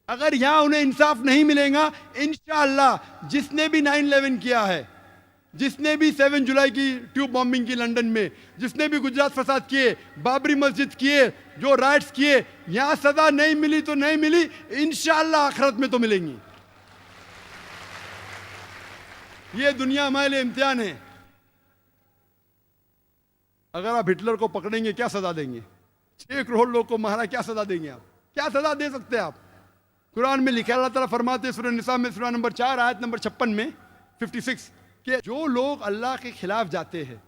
अगर यहां उन्हें इंसाफ नहीं मिलेगा, इंशाअल्लाह जिसने भी 9/11 किया है, जिसने भी 7 जुलाई की ट्यूब बॉम्बिंग की लंदन में, जिसने भी गुजरात फसाद किए, बाबरी मस्जिद किए, जो राइट्स किए, यहां सजा नहीं मिली तो नहीं मिली, इंशाअल्लाह आखिरत में तो मिलेंगी। ये दुनिया हमारे लिए इम्तिहान है। अगर आप हिटलर को पकड़ेंगे क्या सजा देंगे? 6 करोड़ लोग को मारा, क्या सजा देंगे आप? क्या सजा दे सकते हैं आप? कुरान में लिखा, अल्लाह ताला फरमाते हैं सूरह निसा में सूरह नंबर 4 आयत नंबर 56 में 56 कि जो लोग अल्लाह के खिलाफ जाते हैं,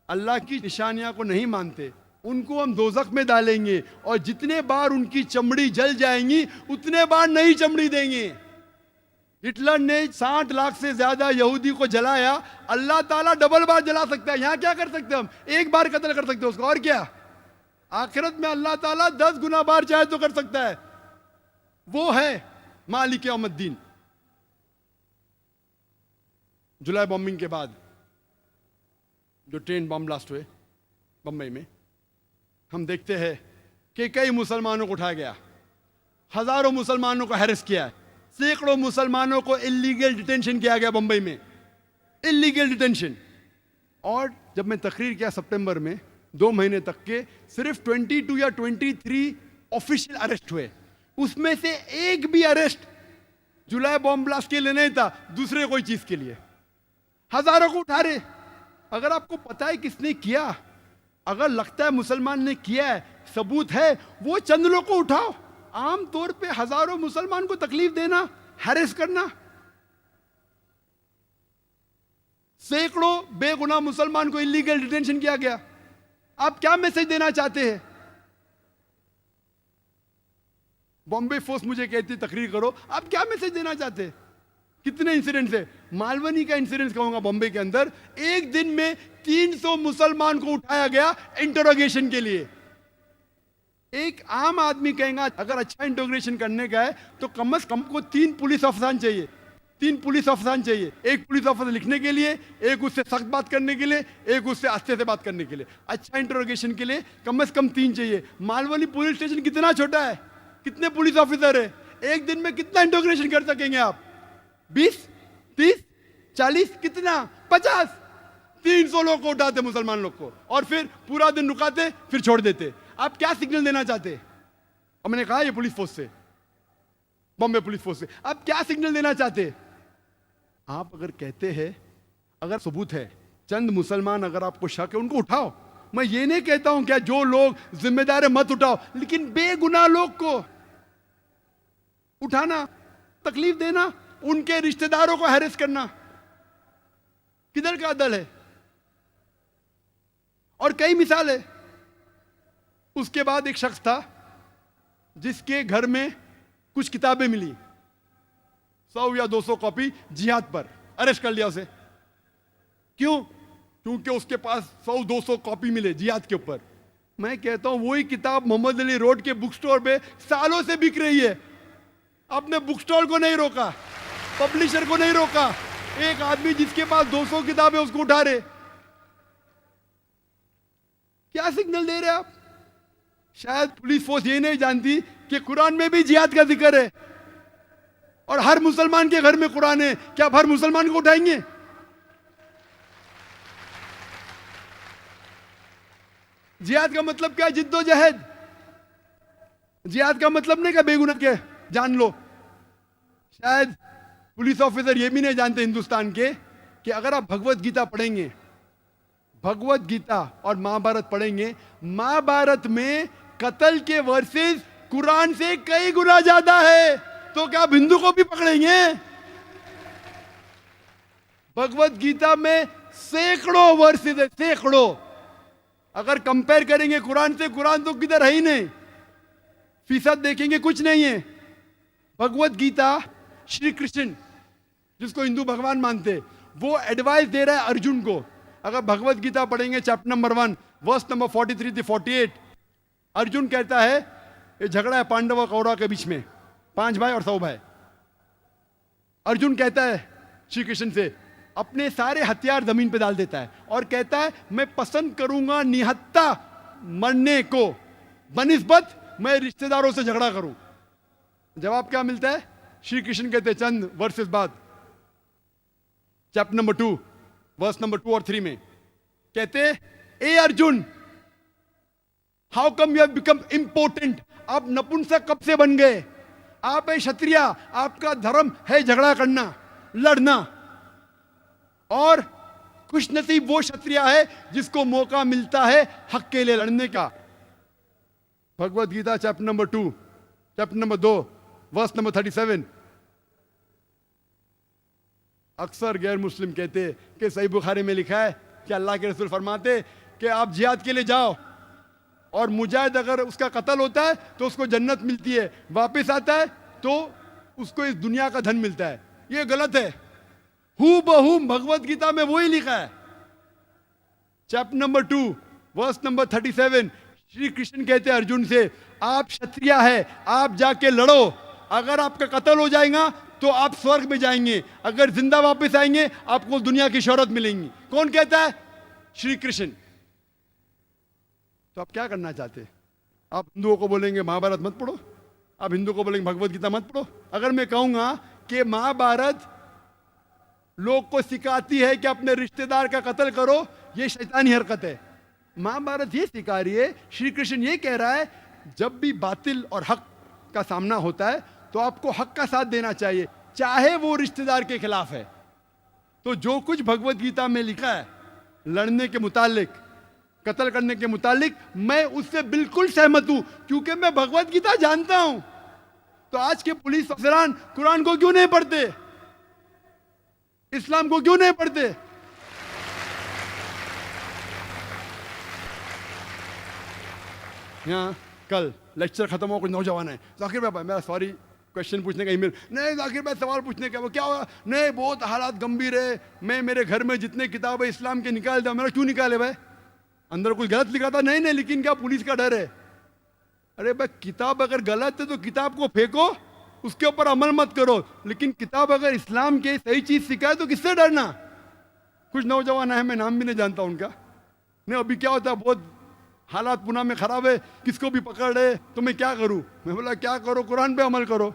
अल्लाह की निशानियां को नहीं मानते, उनको हम दोजख में डालेंगे और जितने बार उनकी चमड़ी जल जाएंगी उतने बार नई चमड़ी देंगे। हिटलर ने 60 लाख से ज्यादा यहूदी को जलाया, अल्लाह ताला डबल बार जला सकता है। यहां क्या कर सकते हैं हम? एक बार कत्ल कर सकते हैं उसको, और क्या? आखिरत में अल्लाह ताला 10 गुना बार चाहे तो कर सकता है। वो है मालिक यौमुद्दीन। जुलाई बॉम्बिंग के बाद जो ट्रेन बम ब्लास्ट हुए बम्बई में, हम देखते हैं कि कई मुसलमानों को उठाया गया, हजारों मुसलमानों को हैरेस किया है, सैकड़ों मुसलमानों को इलीगल डिटेंशन किया गया बंबई में, इलीगल डिटेंशन। और जब मैं तकरीर किया सितंबर में, 2 महीने तक के सिर्फ 22 या 23 ऑफिशियल अरेस्ट हुए, उसमें से एक भी अरेस्ट जुलाई बॉम्ब ब्लास्ट के लिए नहीं था, दूसरे कोई चीज के लिए। हजारों को उठा रहे। अगर आपको पता है किसने किया, अगर लगता है मुसलमान ने किया है, सबूत है, वो चंद लोग को उठाओ। आम तौर पे हजारों मुसलमान को तकलीफ देना, हैरेस करना, सैकड़ों बेगुनाह मुसलमान को इलीगल डिटेंशन किया गया। आप क्या मैसेज देना चाहते हैं? बॉम्बे फोर्स मुझे कहती तकरीर करो, आप क्या मैसेज देना चाहते हैं? कितने इंसिडेंट्स है? मालवनी का इंसिडेंट कहूंगा बॉम्बे के अंदर, एक दिन में 300 मुसलमान को उठाया गया इंटरोगेशन के लिए। एक आम आदमी कहेगा अगर अच्छा इंटरोगेशन करने का है तो कम से कम को 3 पुलिस अफसर चाहिए, 3 पुलिस अफसर चाहिए। एक पुलिस अफसर लिखने के लिए, एक उससे सख्त बात करने के लिए, एक उससे आस्ते से बात करने के लिए। अच्छा इंटरोगेशन के लिए कम से कम 3 चाहिए। मालवनी पुलिस स्टेशन कितना छोटा है, कितने पुलिस ऑफिसर है, एक दिन में कितना इंटरोगेशन कर सकेंगे आप? 20, 30, 40, कितना? 50। 300 लोग को उठाते मुसलमान लोग को और फिर पूरा दिन रुकाते, फिर छोड़ देते। आप क्या सिग्नल देना चाहते? और मैंने कहा ये पुलिस फोर्स से, बॉम्बे पुलिस फोर्स से, आप क्या सिग्नल देना चाहते? आप अगर कहते हैं, अगर सबूत है, चंद मुसलमान अगर आपको शक है उनको उठाओ। मैं ये नहीं कहता हूं क्या जो लोग जिम्मेदार है मत उठाओ, लेकिन बेगुनाह लोग को उठाना, तकलीफ देना, उनके रिश्तेदारों को हैरेस करना, किधर का अदल है? और कई मिसाल है। उसके बाद एक शख्स था जिसके घर में कुछ किताबें मिली, 100 या 200 कॉपी जिहाद पर, अरेस्ट कर लिया उसे। क्यों? क्योंकि उसके पास 100-200 कॉपी मिले जिहाद के ऊपर। मैं कहता हूं वही किताब मोहम्मद अली रोड के बुक स्टोर पे सालों से बिक रही है। आपने बुक स्टोर को नहीं रोका, पब्लिशर को नहीं रोका, एक आदमी जिसके पास 200 किताबें उसको उठा रहे। क्या सिग्नल दे रहे आप? शायद पुलिस फोर्स ये नहीं जानती कि कुरान में भी जिहाद का जिक्र है और हर मुसलमान के घर में कुरान है। क्या आप हर मुसलमान को उठाएंगे? जिहाद का मतलब क्या है? जिद्दोजहद। जिहाद का मतलब नहीं क्या बेगुनाह के जान लो। शायद पुलिस ऑफिसर ये भी नहीं जानते हिंदुस्तान के कि अगर आप भगवत गीता पढ़ेंगे, भगवत गीता और महाभारत पढ़ेंगे, महाभारत में कत्ल के वर्सेस कुरान से कई गुना ज्यादा है। तो क्या आप हिंदू को भी पकड़ेंगे? भगवत गीता में सैकड़ों वर्सेस है, सैकड़ों। अगर कंपेयर करेंगे कुरान से, कुरान तो किधर है ही नहीं, फीसद देखेंगे कुछ नहीं है। भगवत गीता श्री कृष्ण जिसको हिंदू भगवान मानते, वो एडवाइस दे रहा है अर्जुन को। अगर भगवत गीता पढ़ेंगे चैप्टर नंबर 1 वर्स नंबर 43 से 48, अर्जुन कहता है ये झगड़ा है पांडव और कौरव के बीच में, 5 भाई और 100 भाई। अर्जुन कहता है श्री कृष्ण से, अपने सारे हथियार जमीन पे डाल देता है और कहता है मैं पसंद करूंगा निहत्था मरने को बनिस्बत मैं रिश्तेदारों से झगड़ा करूं। जवाब क्या मिलता है? श्री कृष्ण कहते हैं चंद वर्सेस बाद, चैप्टर नंबर 2 वर्स नंबर 2 और 3 में कहते हैं, ए Arjun, how come you have become important? आप नपुंसक कब से बन गए? आप है क्षत्रिय, आपका धर्म है झगड़ा करना, लड़ना, और खुशनसीब वो क्षत्रिय है जिसको मौका मिलता है हक के लिए लड़ने का। Bhagavad Gita chapter number 2 chapter number 2 verse number 37। अक्सर गैर मुस्लिम कहते कि सही बुखारी में लिखा है कि अल्लाह के रसूल फरमाते कि आप जिहाद के लिए जाओ और मुजाहिद अगर उसका कत्ल होता है तो उसको जन्नत मिलती है, वापस आता है तो उसको इस दुनिया का धन मिलता है। ये गलत है। हू बहू भगवत गीता में वही लिखा है। Chapter number 2 verse number 37 Shri Krishna कहते हैं अर्जुन से, आप क्षत्रिय है, आप जाके लड़ो, अगर आपका कत्ल हो जाएगा तो आप स्वर्ग में जाएंगे, अगर जिंदा वापस आएंगे आपको दुनिया की शोहरत मिलेंगी। कौन कहता है? श्री कृष्ण। तो आप क्या करना चाहते हैं? आप हिंदुओं को बोलेंगे महाभारत मत पढ़ो, आप हिंदुओं को बोलेंगे भगवत गीता मत पढ़ो। अगर मैं कहूंगा कि महाभारत लोग को सिखाती है कि अपने रिश्तेदार का कत्ल करो, ये शैतानी हरकत है। महाभारत ये सिखा रही है, श्री कृष्ण ये कह रहा है, जब भी बातिल और हक का सामना होता है तो आपको हक का साथ देना चाहिए, चाहे वो रिश्तेदार के खिलाफ है। तो जो कुछ भगवत गीता में लिखा है लड़ने के मुतालिक, कत्ल करने के मुतालिक, मैं उससे बिल्कुल सहमत हूं, क्योंकि मैं भगवत गीता जानता हूं। तो आज के पुलिस अफसरान कुरान को क्यों नहीं पढ़ते? इस्लाम को क्यों नहीं पढ़ते? यहाँ कल लेक्चर खत्म हो, कुछ नौजवान है, जाकिर भाई मेरा सॉरी क्वेश्चन पूछने का ईमेल, नहीं जाकिर भाई सवाल पूछने का, वो क्या हुआ? नहीं बहुत हालात गंभीर है, मैं मेरे घर में जितने किताब है इस्लाम के निकाल दिया। मेरा क्यों निकाले भाई? अंदर कुछ गलत लिखा था? नहीं नहीं, लेकिन क्या पुलिस का डर है? अरे भाई किताब अगर गलत है तो किताब को फेंको, उसके ऊपर अमल मत करो, लेकिन किताब अगर इस्लाम के सही चीज सिखाए तो किससे डरना? कुछ नौजवान है, मैं नाम भी नहीं जानता उनका, नहीं अभी क्या होता है, बहुत हालात पुणे में खराब है, किसको भी पकड़ रहे, तो मैं क्या करूं? मैं बोला क्या करो, कुरान पे अमल करो।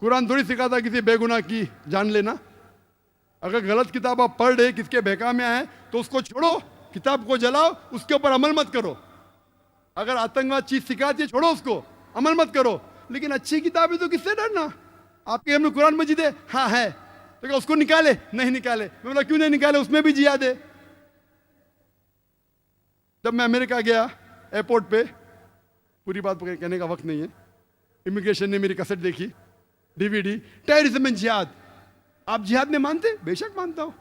कुरान थोड़ी सिखाता किसी बेगुनाह की जान लेना। अगर गलत किताब आप पढ़ रहे, किसके बहका में आए, तो उसको छोड़ो, किताब को जलाओ, उसके ऊपर अमल मत करो। अगर आतंकवाद चीज सिखाती है छोड़ो उसको, अमल मत करो। लेकिन अच्छी किताब है तो किससे डरना? आपके घर में कुरान मजीद है? हाँ है, तो क्या उसको निकाले? नहीं निकाले। मैं बोला क्यों नहीं निकाले? उसमें भी जिहाद है। जब मैं अमेरिका गया एयरपोर्ट पे, पूरी बात कहने का वक्त नहीं है, इमिग्रेशन ने मेरी कैसेट देखी, डीवीडी, टेररिज्म एंड जिहाद। आप जिहाद में मानते? बेशक मानता हूं।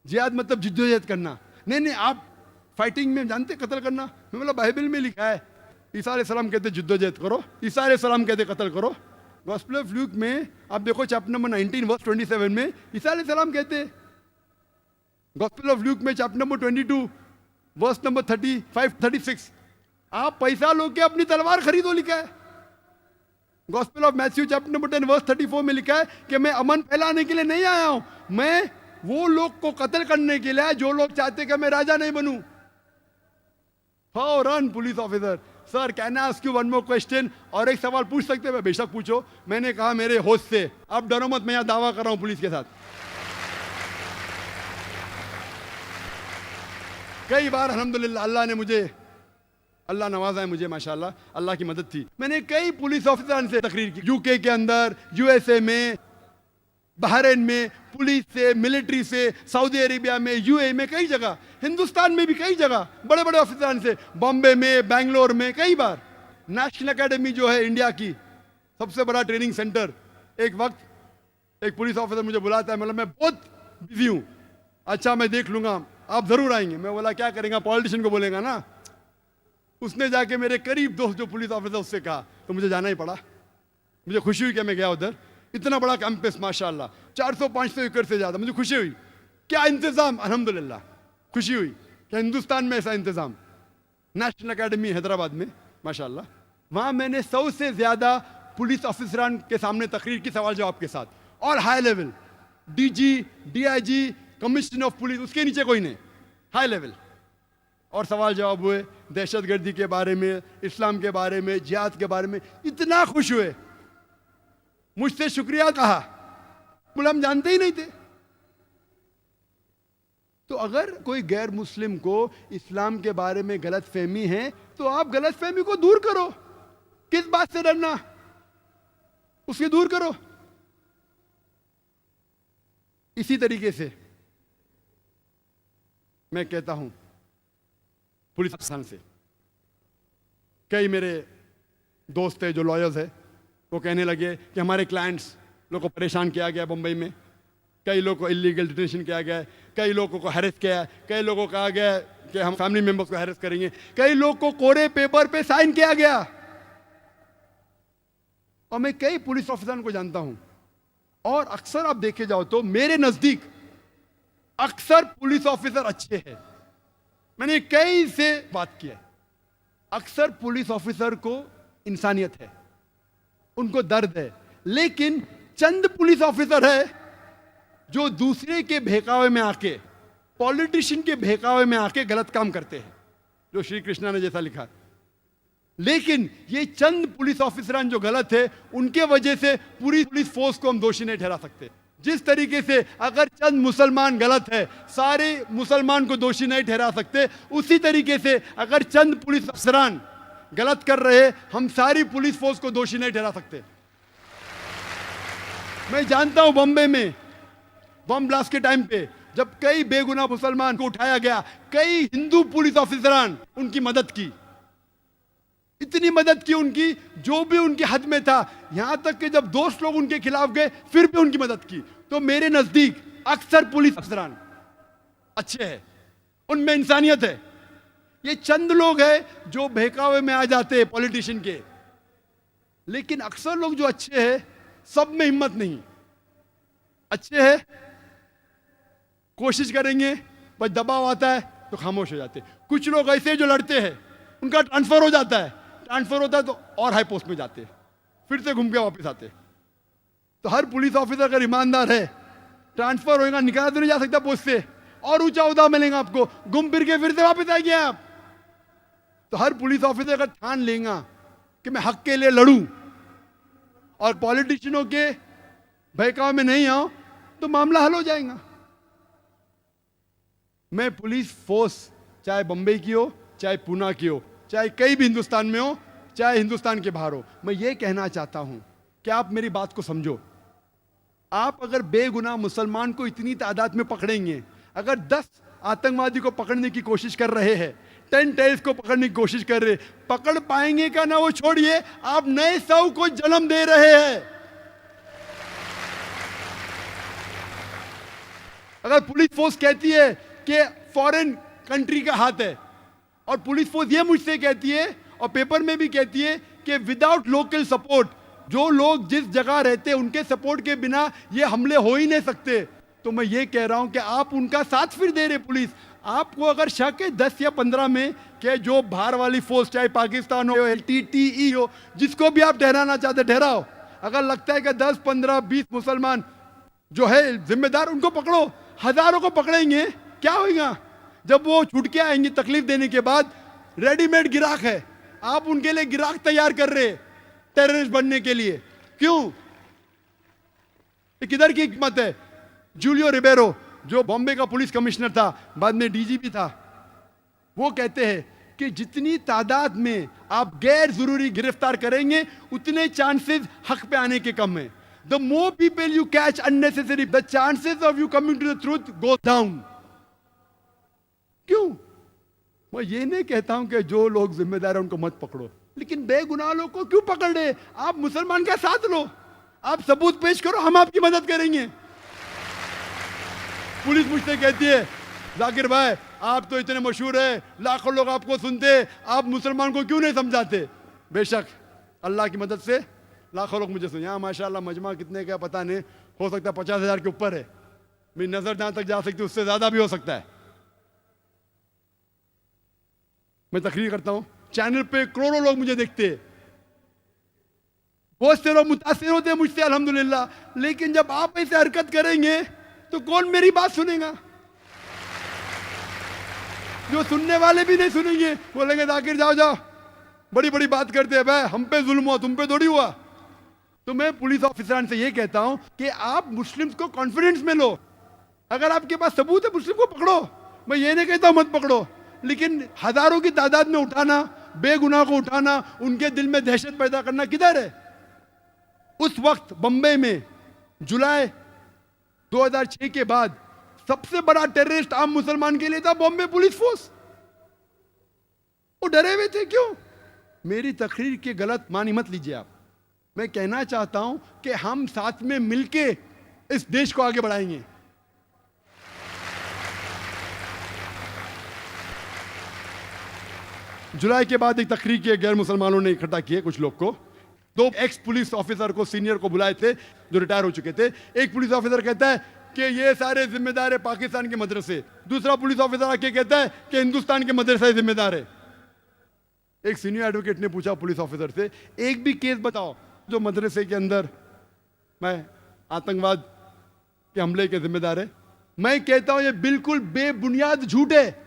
जिहाद मतलब जिद्दोजहद करना। नहीं नहीं, आप फाइटिंग में जानते कत्ल करना? मैं बोला बाइबल में लिखा है, ईसा अलैहिस्सलाम कहते जिद्दोजहद करो, ईसा अलैहिस्सलाम कहते कत्ल करो। गॉस्पेल ऑफ ल्यूक में आप देखो चैप्टर नंबर 19 वर्स 27 में ईसा अलैहिस्सलाम कहते। गॉस्पेल ऑफ ल्यूक में चैप्टर नंबर 22 वर्स नंबर 35-36 आप पैसा लो के अपनी तलवार खरीदो लिखा है। Gospel of Matthew chapter number 10 verse 34 में लिखा है कि मैं अमन फैलाने के लिए नहीं आया हूं, मैं वो लोग को कत्ल करने के लिए जो लोग चाहते कि मैं राजा नहीं बनूं। फौरन police officer, sir can I ask you one more question? और एक सवाल पूछ सकते हैं? बेशक पूछो। मैंने कहा मेरे होश से, आप डरो मत, मैं यहां दावा कर रहा हूं पुलिस के साथ। कई बार अल्हम्दुलिल्लाह अल्लाह ने मुझे, अल्लाह नवाजा है मुझे माशाल्लाह, अल्लाह की मदद थी। मैंने कई पुलिस ऑफिसर से तकरीर की, यूके के अंदर, यूएसए में, बहरीन में, पुलिस से, मिलिट्री से, सऊदी अरेबिया में, यूएई में, कई जगह, हिंदुस्तान में भी कई जगह बड़े बड़े ऑफिसर से, बॉम्बे में, बैंगलोर में, कई बार। नेशनल एकेडमी जो है इंडिया की सबसे बड़ा ट्रेनिंग सेंटर, एक वक्त एक पुलिस ऑफिसर मुझे बुलाता है, मतलब मैं बहुत बिजी हूँ, अच्छा मैं देख लूंगा, आप जरूर आएंगे। मैं बोला क्या करेंगे, पॉलिटिशियन को बोलेगा ना। उसने जाके मेरे करीब दोस्त जो पुलिस ऑफिसर उससे कहा, तो मुझे जाना ही पड़ा। मुझे खुशी हुई कि मैं गया उधर, इतना बड़ा कैंपस माशाल्लाह, 400-500 एकड़ से ज्यादा, मुझे खुशी हुई। क्या इंतजाम, अल्हम्दुलिल्लाह खुशी हुई कि हिंदुस्तान में ऐसा इंतजाम। नेशनल एकेडमी हैदराबाद में माशाल्लाह, वहां मैंने 100 से ज्यादा पुलिस ऑफिसरान के सामने तकरीर की, सवाल जवाब के साथ, और high level, DG, DIG, commissioner of police, उसके नीचे कोई नहीं, हाई लेवल। और सवाल जवाब हुए दहशतगर्दी के बारे में, इस्लाम के बारे में, जिहाद के बारे में, इतना खुश हुए। मुझसे शुक्रिया कहा, बोले हम जानते ही नहीं थे। तो अगर कोई गैर मुस्लिम को इस्लाम के बारे में गलत फहमी है तो आप गलत फहमी को दूर करो। किस बात से डरना, उसके दूर करो। इसी तरीके से मैं कहता हूं पुलिस अफसर से, कई मेरे दोस्त है जो लॉयर्स है, वो कहने लगे कि हमारे क्लाइंट्स लोग को परेशान किया गया बंबई में, कई लोगों को इलीगल डिटेंशन किया गया है, कई लोगों को हैरेस किया है, कई लोगों को कहा गया है कि हम फैमिली मेंबर्स को हैरेस करेंगे, कई लोग को कोरे पेपर पे साइन किया गया। और मैं कई पुलिस ऑफिसर को जानता हूं, और अक्सर आप देखे जाओ तो मेरे नजदीक अक्सर पुलिस ऑफिसर अच्छे हैं। मैंने कई से बात की है, अक्सर पुलिस ऑफिसर को इंसानियत है, उनको दर्द है, लेकिन चंद पुलिस ऑफिसर है जो दूसरे के बहकावे में आके, पॉलिटिशियन के बहकावे में आके गलत काम करते हैं, जो श्री कृष्णा ने जैसा लिखा। लेकिन ये चंद पुलिस ऑफिसरान जो गलत है, उनके वजह से पूरी पुलिस फोर्स को हम दोषी नहीं ठहरा सकते। जिस तरीके से अगर चंद मुसलमान गलत है, सारे मुसलमान को दोषी नहीं ठहरा सकते, उसी तरीके से अगर चंद पुलिस अफसरान गलत कर रहे, हम सारी पुलिस फोर्स को दोषी नहीं ठहरा सकते। मैं जानता हूं बॉम्बे में बम ब्लास्ट के टाइम पे जब कई बेगुनाह मुसलमान को उठाया गया, कई हिंदू पुलिस ऑफिसरान उनकी मदद की, इतनी मदद की उनकी जो भी उनके हद में था, यहां तक कि जब दोस्त लोग उनके खिलाफ गए फिर भी उनकी मदद की। तो मेरे नजदीक अक्सर पुलिस अफसरान अच्छे हैं, उनमें इंसानियत है। ये चंद लोग हैं जो बहकावे में आ जाते हैं पॉलिटिशियन के, लेकिन अक्सर लोग जो अच्छे हैं सब में हिम्मत नहीं, अच्छे हैं, कोशिश करेंगे, बस दबाव आता है तो खामोश हो जाते। कुछ लोग ऐसे जो लड़ते हैं उनका ट्रांसफर हो जाता है, ट्रांसफर होता है तो और हाई पोस्ट में जाते, फिर से घूम के वापस आते। तो हर पुलिस ऑफिसर अगर ईमानदार है, ट्रांसफर होएगा, निकाला तो नहीं जा सकता पोस्ट से, और ऊंचा उदा मिलेगा आपको, घूम फिर के फिर से वापस आएंगे आप। तो हर पुलिस ऑफिसर अगर ठान लेगा कि मैं हक के लिए लड़ूं और पॉलिटिशियनों के बहकाव में नहीं आऊं, तो मामला हल हो जाएगा। मैं पुलिस फोर्स चाहे बंबई की हो, चाहे पूना की हो, चाहे कहीं भी हिंदुस्तान में हो, चाहे हिंदुस्तान के बाहर हो, मैं ये कहना चाहता हूं कि आप मेरी बात को समझो। आप अगर बेगुनाह मुसलमान को इतनी तादाद में पकड़ेंगे, अगर 10 आतंकवादी को पकड़ने की कोशिश कर रहे हैं, 10 टेररिस्ट को पकड़ने की कोशिश कर रहे, पकड़ पाएंगे का ना वो छोड़िए, आप नए 100 को जन्म दे रहे हैं। अगर पुलिस फोर्स कहती है कि फॉरेन कंट्री का हाथ है, और पुलिस फोर्स ये मुझसे कहती है और पेपर में भी कहती है कि विदाउट लोकल सपोर्ट, जो लोग जिस जगह रहते हैं उनके सपोर्ट के बिना ये हमले हो ही नहीं सकते, तो मैं ये कह रहा हूं कि आप उनका साथ फिर दे रहे पुलिस। आपको अगर शक है 10 या 15 में कि जो बाहर वाली फोर्स, चाहे पाकिस्तान हो, LTTE हो, जिसको भी आप ठहराना चाहते ठहराओ, अगर लगता है कि 10, 15, 20 मुसलमान जो है जिम्मेदार, उनको पकड़ो। हजारों को पकड़ेंगे, क्या होगा? जब वो छूट के आएंगे तकलीफ देने के बाद, रेडीमेड गिराक है, आप उनके लिए गिराक तैयार कर रहे टेररिस्ट बनने के लिए। क्यों? ये किधर की हिकमत है? जूलियो रिबेरो जो बॉम्बे का पुलिस कमिश्नर था, बाद में DGP था, वो कहते हैं कि जितनी तादाद में आप गैर जरूरी गिरफ्तार करेंगे उतने चांसेस हक पे आने के कम है। The more people you catch unnecessary, the chances of you coming to the truth go down. क्यों? मैं ये नहीं कहता हूं कि जो लोग जिम्मेदार हैं उनको मत पकड़ो, लेकिन बेगुनाह लोग को क्यों पकड़ रहे? आप मुसलमान का साथ लो, आप सबूत पेश करो, हम आपकी मदद करेंगे। पुलिस मुझसे कहती है, जाकिर भाई आप तो इतने मशहूर है, लाखों लोग आपको सुनते, आप मुसलमान को क्यों नहीं समझाते? बेशक अल्लाह की मदद से लाखों लोग मुझे सुने। यहाँ माशाल्लाह मजमा कितने का पता नहीं, हो सकता है 50,000 के ऊपर है, मेरी नजर जहां तक जा सकती है उससे ज्यादा भी हो सकता है। मैं तकरीर करता हूं, चैनल पे करोड़ों लोग मुझे देखते हैं, बहुत से लोग मुतासिर होते हैं मुझसे अल्हम्दुलिल्लाह, लेकिन जब आप ऐसे हरकत करेंगे तो कौन मेरी बात सुनेगा? जो सुनने वाले भी नहीं सुनेंगे, बोलेंगे जाकिर जाओ जाओ, बड़ी बड़ी बात करते हैं भाई, हम पे जुल्म हुआ, तुम पे थोड़ी हुआ। तो मैं पुलिस ऑफिसर से ये कहता हूं कि आप मुस्लिम्स को कॉन्फिडेंस में लो। अगर आपके पास सबूत है मुस्लिम को पकड़ो, मैं ये नहीं कहता मत पकड़ो, लेकिन हजारों की तादाद में उठाना, बेगुनाह को उठाना, उनके दिल में दहशत पैदा करना किधर है? उस वक्त बम्बई में जुलाई 2006 के बाद सबसे बड़ा टेररिस्ट आम मुसलमान के लिए था बॉम्बे पुलिस फोर्स। वो डरे हुए थे। क्यों? मेरी तकरीर के गलत मानी मत लीजिए आप। मैं कहना चाहता हूं कि हम साथ में मिलके इस देश को आगे बढ़ाएंगे। जुलाई के बाद एक तकरीर के गैर मुसलमानों ने इकट्ठा किए कुछ लोग को। 2 एक्स पुलिस ऑफिसर को, सीनियर को बुलाए थे जो रिटायर हो चुके थे। एक पुलिस ऑफिसर कहता है कि ये सारे जिम्मेदार है पाकिस्तान के मदरसे। दूसरा पुलिस ऑफिसर आके कहता है कि हिंदुस्तान के मदरसे जिम्मेदार है। एक सीनियर एडवोकेट ने पूछा पुलिस ऑफिसर से, एक भी केस बताओ जो मदरसे के अंदर मैं आतंकवाद के हमले के जिम्मेदार है। मैं कहता हूं ये बिल्कुल बेबुनियाद झूठ है।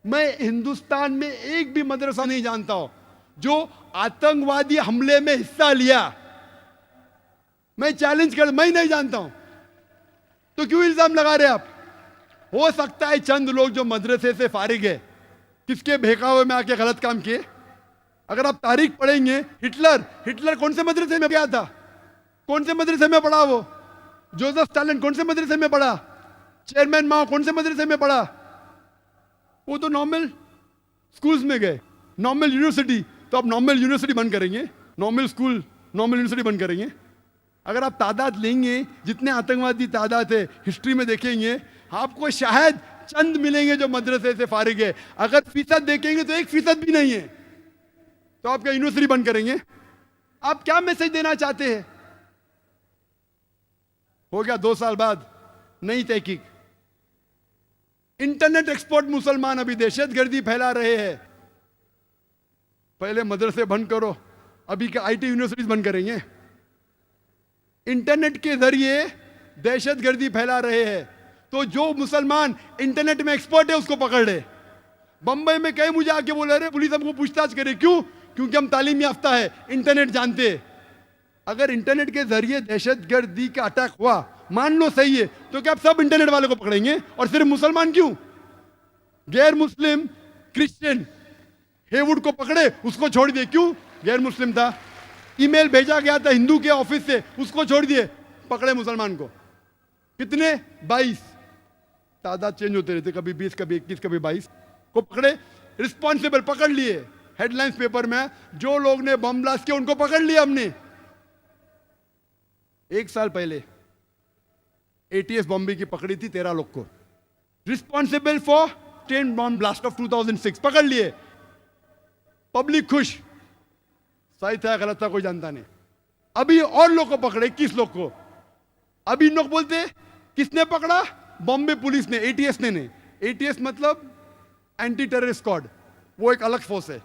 मैं हिंदुस्तान में एक भी मदरसा नहीं जानता हूं जो आतंकवादी हमले में हिस्सा लिया। मैं चैलेंज कर, मैं नहीं जानता हूं। तो क्यों इल्जाम लगा रहे आप? हो सकता है चंद लोग जो मदरसे से फारिग है किसके बहकावे में आके गलत काम किए। अगर आप तारीख पढ़ेंगे, हिटलर कौन से मदरसे में गया था? कौन से मदरसे में पढ़ा वो? जोसेफ स्टालिन कौन से मदरसे में पढ़ा? चेयरमैन माओ कौन से मदरसे में पढ़ा? वो तो नॉर्मल स्कूल्स में गए, नॉर्मल यूनिवर्सिटी। तो आप नॉर्मल यूनिवर्सिटी बंद करेंगे, नॉर्मल स्कूल, नॉर्मल यूनिवर्सिटी बंद करेंगे। अगर आप तादाद लेंगे, जितने आतंकवादी तादाद है हिस्ट्री में देखेंगे, आपको शायद चंद मिलेंगे जो मदरसे से फारिग है। अगर फीसद देखेंगे तो 1% भी नहीं है। तो आप क्या यूनिवर्सिटी बंद करेंगे? आप क्या मैसेज देना चाहते हैं? हो गया 2 साल बाद नई तहकीक। इंटरनेट एक्सपर्ट मुसलमान अभी दहशतगर्दी फैला रहे हैं। पहले मदरसे बंद करो, अभी क्या आईटी यूनिवर्सिटीज बंद करेंगे? इंटरनेट के जरिए दहशतगर्दी फैला रहे हैं। तो जो मुसलमान इंटरनेट में एक्सपर्ट है उसको पकड़ ले। बंबई में कई मुझे आके बोले रहे पुलिस हमको पूछताछ करे। क्यों? क्योंकि हम तालीम याफ्ता है, इंटरनेट जानते हैं। अगर इंटरनेट के जरिए दहशतगर्दी का अटैक हुआ, मान लो सही है, तो क्या आप सब इंटरनेट वाले को पकड़ेंगे? और सिर्फ मुसलमान क्यों? गैर मुस्लिम क्रिश्चियन हेवुड को पकड़े, उसको छोड़ दिए। क्यों? गैर मुस्लिम था। ईमेल भेजा गया था हिंदू के ऑफिस से, उसको छोड़ दिए, पकड़े मुसलमान को। कितने? 22। तादाद चेंज होते रहते, कभी 20, कभी 21, कभी 22 को पकड़े। रिस्पॉन्सिबल पकड़ लिए। हेडलाइंस पेपर में जो लोग ने बम ब्लास्ट किया उनको पकड़ लिया हमने। 1 साल पहले एटीएस बॉम्बे की पकड़ी थी 13 लोग को। Responsible for 10 bomb blast of 2006 पकड़ लिए। पब्लिक खुश। सही था गलत था कोई जानता नहीं। अभी और लोग को पकड़े, 21 लोग को। अभी लोग बोलते किसने पकड़ा? बॉम्बे पुलिस ने, एटीएस ने नहीं। एटीएस मतलब एंटी टेररिस्ट स्क्वाड, वो एक अलग फोर्स है।